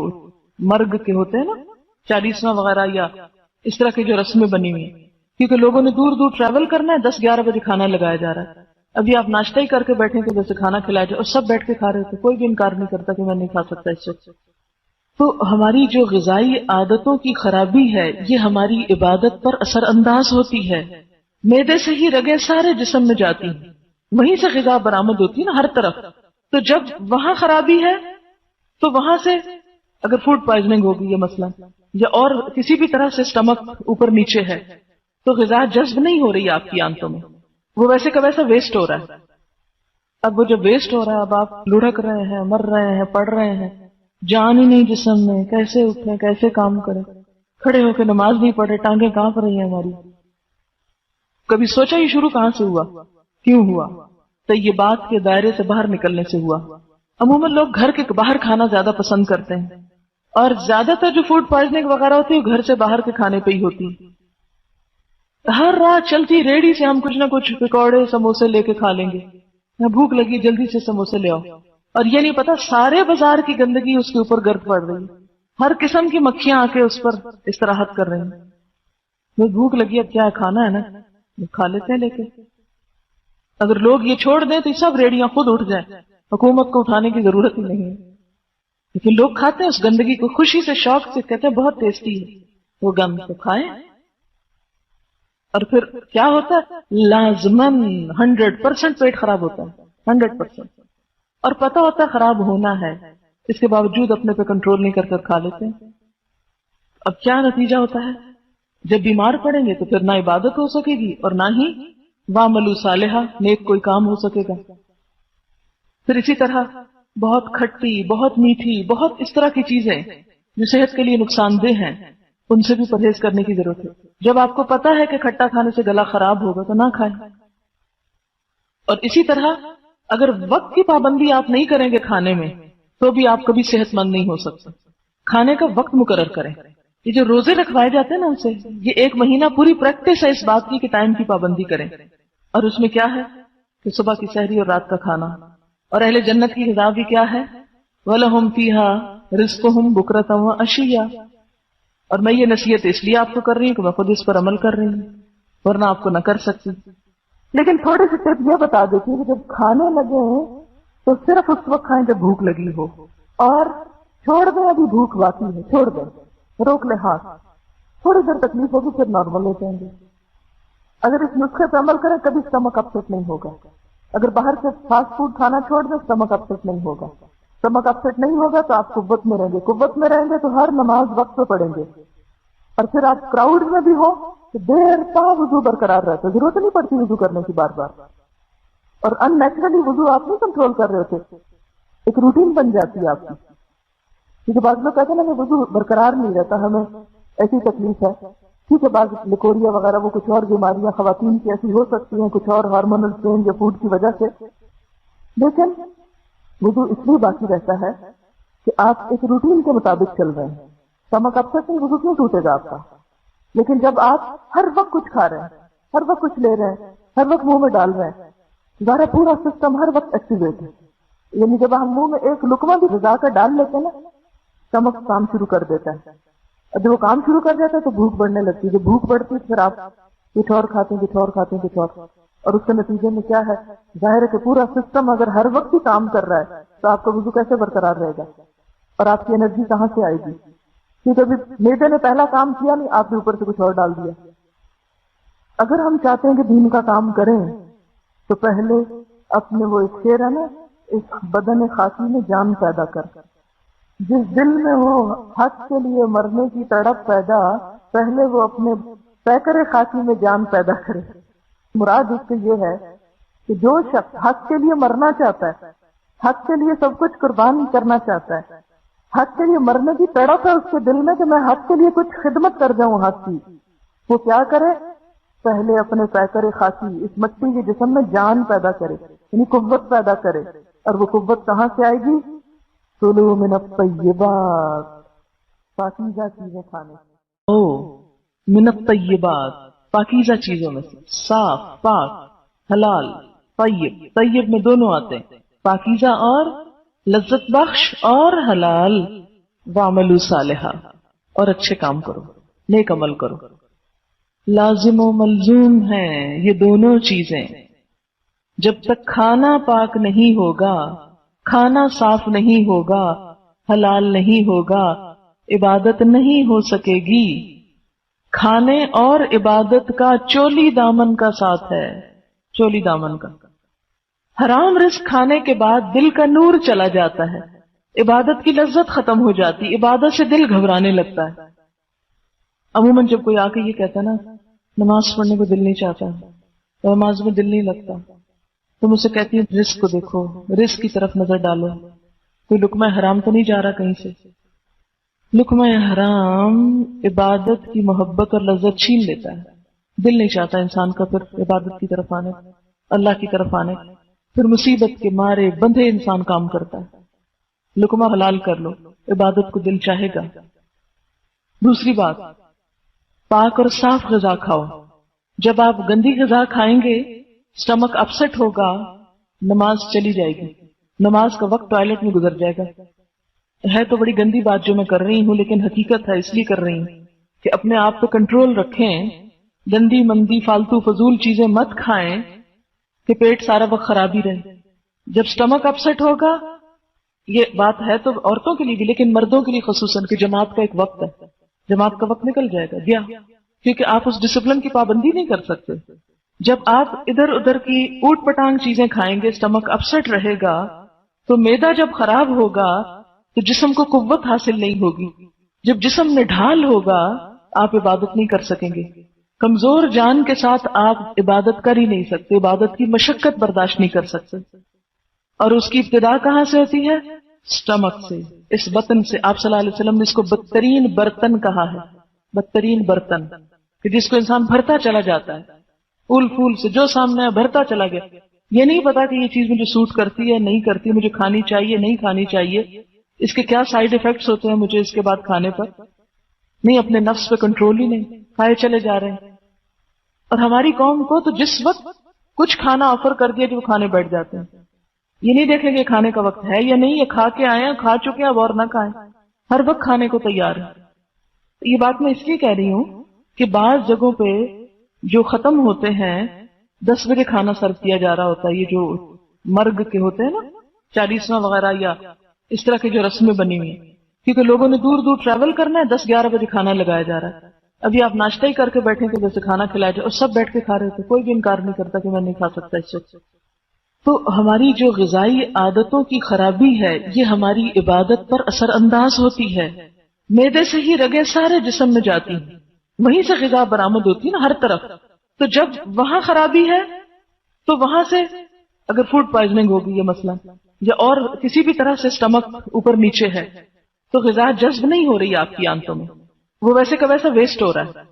مرگ کے ہوتے ہیں نا 40واں وغیرہ یا اس طرح کی جو رسمیں بنی ہوئی ہیں، کیونکہ لوگوں نے دور دور ٹریول کرنا ہے، 10-11 بجے کھانا لگایا جا رہا ہے. ابھی آپ ناشتہ ہی کر کے بیٹھے کہ جیسے کھانا کھلایا جائے، اور سب بیٹھ کے کھا رہے تھے، کوئی بھی انکار نہیں کرتا کہ میں نہیں کھا سکتا اس وقت. تو ہماری جو غذائی عادتوں کی خرابی ہے یہ ہماری عبادت پر اثر انداز ہوتی ہے. معدے سے ہی رگیں سارے جسم میں جاتی ہیں، وہیں سے غذا برآمد ہوتی ہے نا ہر طرف. تو جب وہاں خرابی ہے تو وہاں سے اگر فوڈ پوائزننگ ہوگی یا مثلا یا اور کسی بھی طرح سے سٹمک اوپر نیچے ہے تو غذا جذب نہیں ہو رہی آپ کی آنتوں میں، وہ ویسے کا ویسا ویسٹ ہو رہا ہے. اب وہ جب ویسٹ ہو رہا ہے، اب آپ لڑک رہے ہیں، مر رہے ہیں، پڑ رہے ہیں، جان ہی نہیں جسم میں، کیسے اٹھیں کیسے کام کریں، کھڑے ہو کے نماز نہیں پڑھے، ٹانگیں کانپ رہی ہیں ہماری. کبھی سوچا یہ شروع کہاں سے ہوا، کیوں ہوا؟ طیبات کے دائرے سے باہر نکلنے سے ہوا. عموماً لوگ گھر کے باہر کھانا زیادہ پسند کرتے ہیں، اور زیادہ تر جو فوڈ پوائزننگ وغیرہ ہوتی ہے وہ گھر سے باہر کے کھانے پہ ہی ہوتی. ہر رات چلتی ریڑھی سے ہم کچھ نہ کچھ پکوڑے سموسے لے کے کھا لیں گے، بھوک لگی جلدی سے سموسے لے آؤ، اور یہ نہیں پتا سارے بازار کی گندگی اس کے اوپر گرد پڑ رہی، ہر قسم کی مکھیاں آ کے اس پر استراحت کر رہی ہیں. بھوک لگی اب کیا کھانا ہے نا، کھا لیتے ہیں. لیکن اگر لوگ یہ چھوڑ دیں تو سب ریڑیاں خود اٹھ جائیں، حکومت کو اٹھانے کی ضرورت ہی نہیں ہے. لیکن لوگ کھاتے ہیں اس گندگی کو خوشی سے، شوق سے، کہتے ہیں بہت ٹیسٹی ہے، وہ گند تو کھائیں. اور پھر کیا ہوتا ہے؟ لازماً 100% پیٹ خراب ہوتا ہے، 100%. اور پتہ ہوتا ہے خراب ہونا ہے، اس کے باوجود اپنے پہ کنٹرول نہیں کر کھا لیتے ہیں. اب کیا نتیجہ ہوتا ہے؟ جب بیمار پڑیں گے تو پھر نہ عبادت ہو سکے گی اور نہ ہی وَعْمَلُوا صَالِحًا نیک کوئی کام ہو سکے گا. پھر اسی طرح بہت کھٹی، بہت میٹھی، بہت اس طرح کی چیزیں جو صحت کے لیے نقصان دہ ہیں، ان سے بھی پرہیز کرنے کی ضرورت ہے. جب آپ کو پتا ہے کہ کھٹا کھانے سے گلا خراب ہوگا تو نہ کھائیں. اور اسی طرح اگر وقت کی پابندی آپ نہیں کریں گے کھانے میں تو بھی آپ کبھی صحت مند نہیں ہو سکتے. کھانے کا وقت مقرر کریں. یہ جو روزے رکھوائے جاتے ہیں نا ان سے، یہ 1 مہینہ پوری پریکٹس ہے اس بات کی کہ ٹائم کی پابندی کریں. اور اس میں کیا ہے کہ صبح کی سحری اور رات کا کھانا. اور اہل جنت کی غذا بھی کیا ہے؟ وَلَهُمْ فِيهَا رِزْقُهُمْ بُكْرَةً وَعَشِيًّا. اور میں یہ نصیحت اس لیے آپ کو کر رہی ہوں کہ میں خود اس پر عمل کر رہی ہوں، ورنہ آپ کو نہ کر سکتی. لیکن تھوڑی سی ٹپ یہ بتا دیتی ہوں کہ جب کھانے لگے تو صرف اس وقت کھائیں جب بھوک لگی ہو، اور چھوڑ دیں ابھی بھوک باقی ہے، چھوڑ دیں، روک لیں ہاتھ، تھوڑی دیر تکلیف ہوگی پھر نارمل ہو جائیں گے. اگر اس نسخے پہ عمل کریں کبھی اسٹمک اپسیٹ نہیں ہوگا. اگر باہر سے فاسٹ فوڈ کھانا چھوڑ دیں اسٹمک اپسیٹ نہیں ہوگا. اسٹمک اپسیٹ نہیں ہوگا تو آپ قوت میں رہیں گے، قوت میں رہیں گے تو ہر نماز وقت پہ پڑھیں گے. اور پھر آپ کراؤڈ میں بھی ہو تو دیر تک وضو برقرار رہتا ہے، ضرورت نہیں پڑتی وضو کرنے کی بار بار. اور ان نیچرلی وضو آپ نہیں کنٹرول کر رہے ہوتے، ایک روٹین بن جاتی ہے آپ کی. کیونکہ بعض لوگ کہتے ہیں نا کہ وضو برقرار نہیں رہتا، ہمیں ایسی تکلیف ہے. ٹھیک ہے، بعض لیکوریا وغیرہ وہ کچھ اور بیماریاں خواتین کی ایسی ہو سکتی ہیں، کچھ اور ہارمونل چینج یا فوڈ کی وجہ سے. لیکن وضو اس لیے باقی رہتا ہے کہ آپ ایک روٹین کے مطابق چل رہے ہیں. اسٹمک اپسیٹ سے وضو کیوں ٹوٹے گا آپ کا؟ لیکن جب آپ ہر وقت کچھ کھا رہے ہیں، ہر وقت کچھ لے رہے ہیں، ہر وقت منہ میں ڈال رہے ہیں، ذرا پورا سسٹم ہر وقت ایکٹیویٹ ہے. یعنی جب ہم منہ میں ایک لقمہ بھی غذا کا ڈال لیتے ہیں نا، اسٹمک کام شروع کر دیتا ہے. اور جب وہ کام شروع کر جاتا ہے تو بھوک بڑھنے لگتی ہے. جب بھوک بڑھتی ہے پھر آپ کچھ اور کھاتے ہیں، کچھ اور کھاتے ہیں، کچھ اور. اور اس کے نتیجے میں کیا ہے؟ ظاہر ہے کہ پورا سسٹم اگر ہر وقت ہی کام کر رہا ہے تو آپ کا وضو کیسے برقرار رہے گا؟ اور آپ کی انرجی کہاں سے آئے گی؟ کیونکہ ابھی میدے نے پہلا کام کیا نہیں، آپ نے اوپر سے کچھ اور ڈال دیا. اگر ہم چاہتے ہیں کہ دین کا کام کریں تو پہلے اپنے وہ ایک شعر ہے نا، اس بدن خاکی میں جان پیدا کر، جس دل میں ہو حق کے لیے مرنے کی تڑپ پیدا، پہلے وہ اپنے پیکر خاکی میں جان پیدا کرے۔ مراد اس سے یہ ہے کہ جو شخص حق کے لیے مرنا چاہتا ہے، حق کے لیے سب کچھ قربان کرنا چاہتا ہے، حق کے لیے مرنے کی تڑپ ہے اس کے دل میں کہ میں حق کے لیے کچھ خدمت کر جاؤں حق کی، وہ کیا کرے؟ پہلے اپنے پیکر خاکی اس مٹی کے جسم میں جان پیدا کرے، یعنی قوت پیدا کرے۔ اور وہ قوت کہاں سے آئے گی؟ کلوا من الطیبات، پاکیزہ چیزیں کھانے سے۔ من الطیبات، پاکیزہ چیزوں میں سے، صاف، پاک، حلال، طیب، طیب میں دونوں آتے ہیں، پاکیزہ اور لذت بخش اور حلال۔ وعملوا صالحا، اور اچھے کام کرو، نیک عمل کرو۔ لازم و ملزوم ہیں یہ دونوں چیزیں۔ جب تک کھانا پاک نہیں ہوگا، کھانا صاف نہیں ہوگا، حلال نہیں ہوگا، عبادت نہیں ہو سکے گی۔ کھانے اور عبادت کا چولی دامن کا ساتھ ہے، چولی دامن کا۔ حرام رزق کھانے کے بعد دل کا نور چلا جاتا ہے، عبادت کی لذت ختم ہو جاتی، عبادت سے دل گھبرانے لگتا ہے۔ عموماً جب کوئی آ کے یہ کہتا ہے نا نماز پڑھنے کو دل نہیں چاہتا، نماز میں دل نہیں لگتا، تو مجھ سے کہتی ہے رزق کو دیکھو، رزق کی طرف نظر ڈالو، کوئی لقمہ حرام تو نہیں جا رہا کہیں سے۔ لقمہ حرام عبادت کی محبت اور لذت چھین لیتا ہے، دل نہیں چاہتا انسان کا پھر عبادت کی طرف آنے، اللہ کی طرف آنے، پھر مصیبت کے مارے بندھے انسان کام کرتا ہے۔ لقمہ حلال کر لو، عبادت کو دل چاہے گا۔ دوسری بات، پاک اور صاف غذا کھاؤ۔ جب آپ گندی غذا کھائیں گے سٹمک اپسٹ ہوگا، نماز چلی جائے گی، نماز کا وقت ٹوائلٹ میں گزر جائے گا۔ ہے تو بڑی گندی بات جو میں کر رہی ہوں، لیکن حقیقت ہے، اس لیے کر رہی ہوں کہ اپنے آپ پہ کنٹرول رکھیں، گندی مندی فالتو فضول چیزیں مت کھائیں کہ پیٹ سارا وقت خرابی رہے۔ جب سٹمک اپسٹ ہوگا، یہ بات ہے تو عورتوں کے لیے بھی لیکن مردوں کے لیے خصوصاً کہ جماعت کا ایک وقت ہے، جماعت کا وقت نکل جائے گا گیا، کیونکہ آپ اس ڈسپلن کی پابندی نہیں کر سکتے۔ جب آپ ادھر ادھر کی اوٹ پٹانگ چیزیں کھائیں گے، سٹمک اپسٹ رہے گا، تو معدہ جب خراب ہوگا تو جسم کو قوت حاصل نہیں ہوگی، جب جسم میں ڈھال ہوگا آپ عبادت نہیں کر سکیں گے۔ کمزور جان کے ساتھ آپ عبادت کر ہی نہیں سکتے، عبادت کی مشقت برداشت نہیں کر سکتے۔ اور اس کی ابتدا کہاں سے ہوتی ہے؟ سٹمک سے، اس بطن سے۔ آپ صلی اللہ علیہ وسلم نے اس کو بدترین برتن کہا ہے، بدترین برتن، کہ جس کو انسان بھرتا چلا جاتا ہے، پھول پھول سے جو سامنے بھرتا چلا گیا، یہ نہیں پتا کہ یہ چیز مجھے سوٹ کرتی ہے نہیں کرتی، مجھے کھانی چاہیے نہیں کھانی چاہیے، اس کے کیا سائیڈ ایفیکٹس ہوتے ہیں مجھے اس کے بعد کھانے پر، نہیں، اپنے نفس پہ کنٹرول ہی نہیں، کھائے چلے جا رہے ہیں۔ اور ہماری قوم کو تو جس وقت کچھ کھانا آفر کر دیا جو وہ کھانے بیٹھ جاتے ہیں، یہ نہیں دیکھیں گے کھانے کا وقت ہے یا نہیں، یہ کھا کے آئے ہیں، کھا چکے ہیں اب اور نہ کھائیں، ہر وقت کھانے کو تیار ہے۔ یہ بات میں اس لیے کہہ رہی ہوں کہ بعض جگہوں پہ جو ختم ہوتے ہیں 10 بجے کھانا سرو کیا جا رہا ہوتا ہے، یہ جو مرگ کے ہوتے ہیں نا 40واں وغیرہ یا اس طرح کی جو رسمیں بنی ہوئی ہیں، کیونکہ لوگوں نے دور دور ٹریول کرنا ہے، 10-11 بجے کھانا لگایا جا رہا ہے۔ ابھی آپ ناشتہ ہی کر کے بیٹھے کہ جیسے کھانا کھلایا جائے، اور سب بیٹھ کے کھا رہے تھے، کوئی بھی انکار نہیں کرتا کہ میں نہیں کھا سکتا اس وقت۔ تو ہماری جو غذائی عادتوں کی خرابی ہے یہ ہماری عبادت پر اثر انداز ہوتی ہے۔ معدے سے ہی رگیں سارے جسم میں جاتی ہیں، وہیں سے غذا برآمد ہوتی ہے نا ہر طرف، تو جب وہاں خرابی ہے تو وہاں سے اگر فوڈ پوائزننگ ہوگی یہ مسئلہ، یا اور کسی بھی طرح سے سٹمک اوپر نیچے ہے تو غذا جذب نہیں ہو رہی آپ کی آنتوں میں، وہ ویسے کا ویسا ویسٹ ہو رہا ہے۔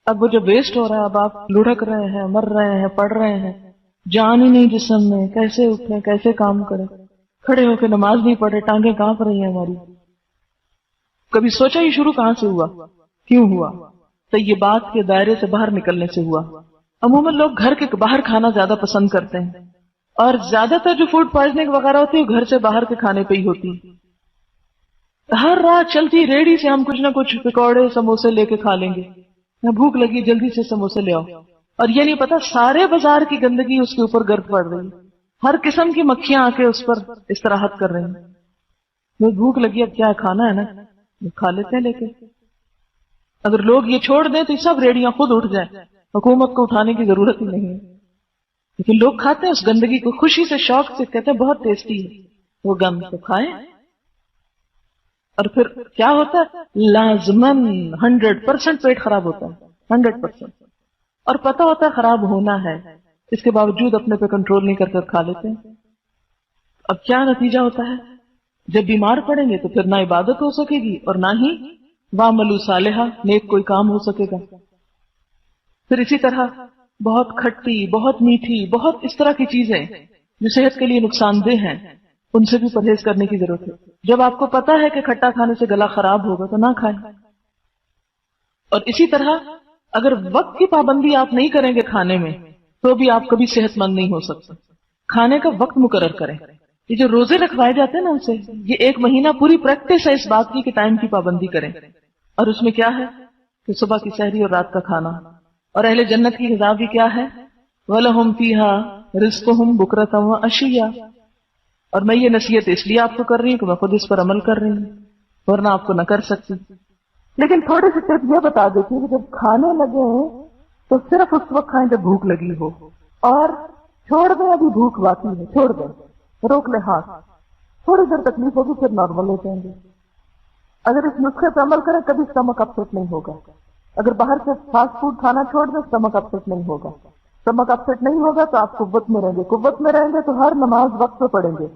اب وہ جب ویسٹ ہو رہا ہے، اب آپ لڑک رہے ہیں، مر رہے ہیں، پڑ رہے ہیں، جان ہی نہیں جسم میں، کیسے اٹھے کیسے کام کرے، کھڑے ہو کے نماز نہیں پڑھے، ٹانگیں کانپ رہی ہیں ہماری۔ کبھی سوچا یہ شروع کہاں سے ہوا، کیوں ہوا؟ طیبات کے دائرے سے باہر نکلنے سے ہوا۔ عموماً لوگ گھر کے باہر کھانا زیادہ پسند کرتے ہیں، اور زیادہ تر جو فوڈ پوائزننگ وغیرہ ہوتی ہے گھر سے باہر کے کھانے پہ ہی ہوتی ہے۔ ہر رات چلتی ریڑھی سے ہم کچھ نہ کچھ پکوڑے سموسے لے کے کھا لیں گے، بھوک لگی جلدی سے سموسے لے آؤ، اور یہ نہیں پتا سارے بازار کی گندگی اس کے اوپر گرد پڑ رہی، ہر قسم کی مکھیاں آ کے اس پر استراحت کر رہی ہیں۔ وہ بھوک لگی اب کیا کھانا ہے نا، کھا لیتے ہیں، لیکن اگر لوگ یہ چھوڑ دیں تو سب ریڑیاں خود اٹھ جائیں، حکومت کو اٹھانے کی ضرورت ہی نہیں ہے۔ لیکن لوگ کھاتے ہیں اس گندگی کو خوشی سے، شوق سے، کہتے ہیں بہت ٹیسٹی ہے، وہ گند تو کھائیں. اور پھر کیا ہوتا ہے؟ لازماً 100% پیٹ خراب ہوتا ہے، 100%. اور پتہ ہوتا ہے خراب ہونا ہے، اس کے باوجود اپنے پہ کنٹرول نہیں کر کھا لیتے ہیں. اب کیا نتیجہ ہوتا ہے؟ جب بیمار پڑیں گے تو پھر نہ عبادت ہو سکے گی اور نہ ہی وَعْمَلُوا صَالِحًا نیک کوئی کام ہو سکے گا. پھر اسی طرح بہت کھٹی، بہت میٹھی، بہت اس طرح کی چیزیں جو صحت کے لیے نقصان دہ ہیں، ان سے بھی پرہیز کرنے کی ضرورت ہے. جب آپ کو پتا ہے کہ کھٹا کھانے سے گلا خراب ہوگا تو نہ کھائیں. اور اسی طرح اگر وقت کی پابندی آپ نہیں کریں گے کھانے میں تو بھی آپ کبھی صحت مند نہیں ہو سکتے. کھانے کا وقت مقرر کریں. یہ جو روزے رکھوائے جاتے ہیں نا، ان سے یہ 1 مہینہ پوری پریکٹس ہے اس بات کی کہ ٹائم کی پابندی کریں. اور اس میں کیا ہے کہ صبح کی سحری اور رات کا کھانا. اور اہل جنت کی غذا بھی کیا ہے؟ وَلَهُمْ فِيهَا رِزْقُهُمْ بُكْرَةً وَعَشِيًّا. اور میں یہ نصیحت اس لیے آپ کو کر رہی ہوں کہ میں خود اس پر عمل کر رہی ہوں، ورنہ آپ کو نہ کر سکتی. لیکن تھوڑی سی ٹپ یہ بتا دیتی ہوں کہ جب کھانے لگے تو صرف اس وقت کھائیں جب بھوک لگی ہو، اور چھوڑ دیں ابھی بھوک باقی ہے، چھوڑ دیں، روک لیں ہاتھ. تھوڑی دیر تکلیف ہوگی پھر نارمل ہو جائیں گے. اگر اس نسخے پہ عمل کریں کبھی اسٹمک اپسیٹ نہیں ہوگا. اگر باہر سے فاسٹ فوڈ کھانا چھوڑ دیں اسٹمک اپسیٹ نہیں ہوگا. اسٹمک اپسیٹ نہیں ہوگا تو آپ قوت میں رہیں گے. قوت میں رہیں گے تو ہر نماز وقت پہ پڑھیں گے.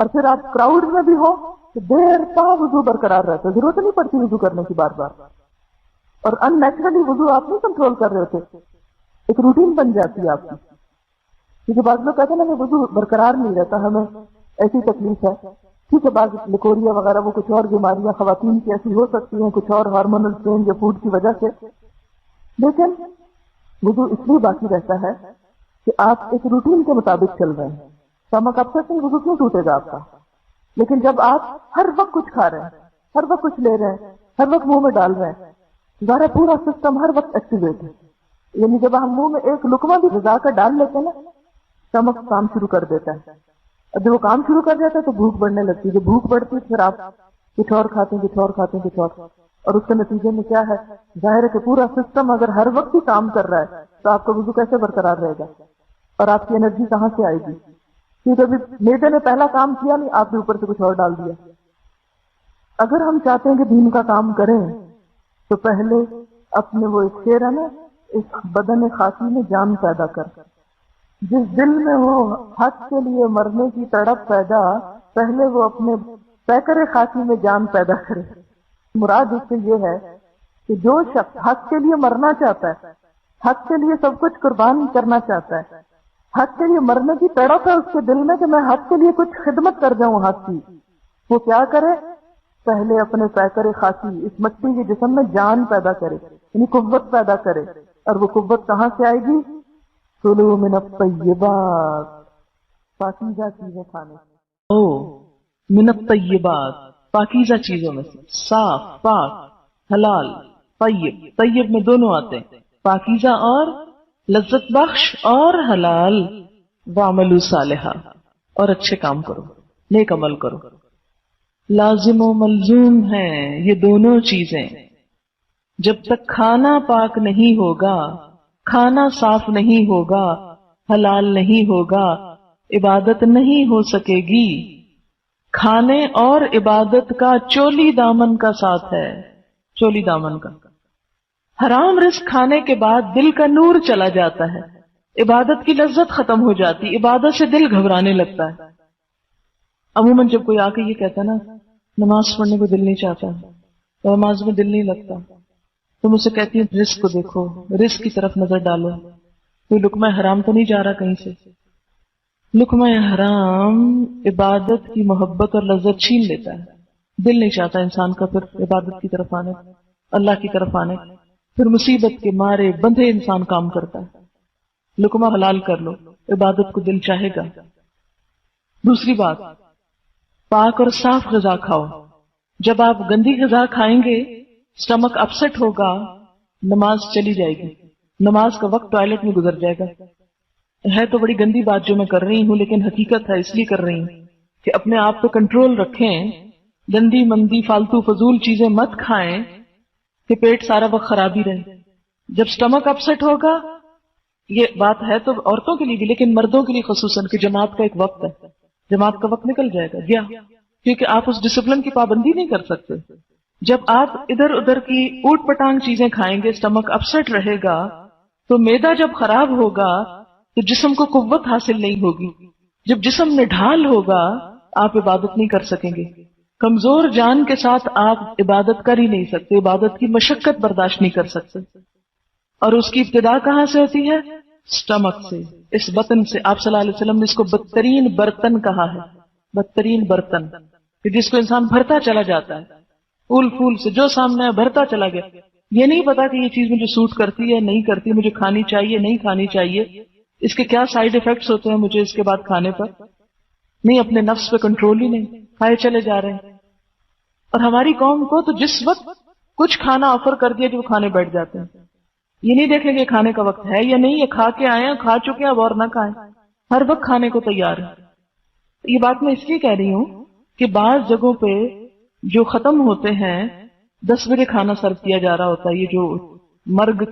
اور پھر آپ کراؤڈ میں بھی ہو تو دیر تک وضو برقرار رہتا ہے. ضرورت نہیں پڑتی وضو کرنے کی بار بار. اور ان نیچرلی وضو آپ نہیں کنٹرول کر رہے ہوتے، ایک روٹین بن جاتی ہے آپ کی. کیونکہ بعض لوگ کہتے ہیں نا کہ وضو برقرار نہیں رہتا، ہمیں ایسی تکلیف ہے. ٹھیک ہے، بعض لیکوریا وغیرہ وہ کچھ اور بیماریاں خواتین کی ایسی ہو سکتی ہیں، کچھ اور ہارمونل چینج یا فوڈ کی وجہ سے. لیکن وضو اس لیے باقی رہتا ہے کہ آپ ایک روٹین کے مطابق چل رہے ہیں. اسٹمک اپسیٹ نہیں، وضو کیوں ٹوٹے گا آپ کا؟ لیکن جب آپ ہر وقت کچھ کھا رہے ہیں، ہر وقت کچھ لے رہے ہیں، ہر وقت منہ میں ڈال رہے ہیں، ہمارا پورا سسٹم ہر وقت ایکٹیویٹ ہے. یعنی جب ہم منہ میں ایک لقمہ بھی غذا کا ڈال لیتے ہیں نا، اسٹمک کام شروع کر دیتا ہے. اور جب وہ کام شروع کر دیتا ہے تو بھوک بڑھنے لگتی ہے. جب بھوک بڑھتی ہے پھر آپ کچھ اور کھاتے ہیں، کچھ اور کھاتے ہیں، کچھ اور. اور اس کے نتیجے میں کیا ہے؟ ظاہر ہے کہ پورا سسٹم اگر ہر وقت ہی کام کر رہا ہے تو آپ کا وضو کیسے برقرار رہے گا؟ اور آپ کی انرجی کہاں سے آئے گی؟ کیونکہ ابھی میدے نے پہلا کام کیا نہیں، آپ نے اوپر سے کچھ اور ڈال دیا. اگر ہم چاہتے ہیں کہ دین کا کام کریں تو پہلے اپنے وہ ایک شعر ہے نا، اس بدن خاکی میں جان پیدا کر. جس دل میں ہو حق کے لیے مرنے کی تڑپ پیدا، پہلے وہ اپنے پیکر خاکی میں جان پیدا کرے. مراد اس سے یہ ہے کہ جو شخص حق کے لیے مرنا چاہتا ہے، حق کے لیے سب کچھ قربان کرنا چاہتا ہے، حق کے لیے مرنے کی تڑپ ہے اس کے دل میں کہ میں حق کے لیے کچھ خدمت کر جاؤں حق کی، وہ کیا کرے؟ پہلے اپنے پیکر خاکی اس مٹی کے جسم میں جان پیدا کرے، یعنی قوت پیدا کرے. اور وہ قوت کہاں سے آئے گی؟ کلوا من الطیبات، پاکیزہ چیزیں کھانے سے. من الطیبات، پاکیزہ چیزوں میں سے، صاف، پاک، حلال، طیب. طیب میں دونوں آتے ہیں، پاکیزہ اور لذت بخش اور حلال. وَعْمَلُوا صَالِحًا، اور اچھے کام کرو، نیک عمل کرو. لازم و ملزوم ہیں یہ دونوں چیزیں. جب تک کھانا پاک نہیں ہوگا، کھانا صاف نہیں ہوگا، حلال نہیں ہوگا، عبادت نہیں ہو سکے گی. کھانے اور عبادت کا چولی دامن کا ساتھ ہے، چولی دامن کا. حرام رزق کھانے کے بعد دل کا نور چلا جاتا ہے، عبادت کی لذت ختم ہو جاتی، عبادت سے دل گھبرانے لگتا ہے. عموماً جب کوئی آ کے یہ کہتا ہے نا نماز پڑھنے کو دل نہیں چاہتا، نماز میں دل نہیں لگتا، تو مجھ سے کہتی ہوں رزق کو دیکھو، رزق کی طرف نظر ڈالو، کوئی لقمہ حرام تو نہیں جا رہا کہیں سے. لقمہ حرام عبادت کی محبت اور لذت چھین لیتا ہے. دل نہیں چاہتا انسان کا پھر عبادت کی طرف آنے، اللہ کی طرف آنے. پھر مصیبت کے مارے بندھے انسان کام کرتا ہے. لقمہ حلال کر لو، عبادت کو دل چاہے گا. دوسری بات، پاک اور صاف غذا کھاؤ. جب آپ گندی غذا کھائیں گے اسٹمک اپسیٹ ہوگا، نماز چلی جائے گی، نماز کا وقت ٹوائلٹ میں گزر جائے گا. ہے تو بڑی گندی بات جو میں کر رہی ہوں، لیکن حقیقت ہے، اس لیے کر رہی ہوں کہ اپنے آپ پہ کنٹرول رکھیں. گندی مندی فالتو فضول چیزیں مت کھائیں کہ پیٹ سارا وقت خراب ہی رہے. جب اسٹمک اپسیٹ ہوگا یہ بات ہے تو عورتوں کے لیے بھی، لیکن مردوں کے لیے خصوصاً کہ جماعت کا ایک وقت ہے، جماعت کا وقت نکل جائے گا گیا، کیونکہ آپ اس ڈسپلن کی پابندی نہیں کر سکتے. جب آپ ادھر ادھر کی اوٹ پٹانگ چیزیں کھائیں گے، اسٹمک اپسٹ رہے گا، تو معدہ جب خراب ہوگا تو جسم کو قوت حاصل نہیں ہوگی. جب جسم میں ڈھال ہوگا آپ عبادت نہیں کر سکیں گے. کمزور جان کے ساتھ آپ عبادت کر ہی نہیں سکتے، عبادت کی مشقت برداشت نہیں کر سکتے. اور اس کی ابتدا کہاں سے ہوتی ہے؟ اسٹمک سے، اس بطن سے. آپ صلی اللہ علیہ وسلم نے اس کو بدترین برتن کہا ہے، بدترین برتن، کہ جس کو انسان بھرتا چلا جاتا ہے، پھول پھول سے جو سامنے ہے بھرتا چلا گیا. یہ نہیں پتا کہ یہ چیز مجھے سوٹ کرتی ہے نہیں کرتی، مجھے کھانی چاہیے نہیں کھانی چاہیے، اس کے کیا سائیڈ ایفیکٹس ہوتے ہیں مجھے اس کے بعد کھانے پر. نہیں، اپنے نفس پہ کنٹرول ہی نہیں، کھائے چلے جا رہے ہیں. اور ہماری قوم کو تو جس وقت کچھ کھانا آفر کر دیا جو کھانے بیٹھ جاتے ہیں. یہ نہیں دیکھیں گے کھانے کا وقت ہے یا نہیں، یہ کھا کے آئے ہیں، کھا چکے ہیں اب اور نہ کھائیں، ہر وقت کھانے کو تیار ہے. یہ بات میں اس لیے کہہ رہی ہوں کہ بعض جگہوں پہ جو ختم ہوتے ہیں 10 بجے کھانا سرو کیا جا رہا ہوتا ہے، یہ جو مرگ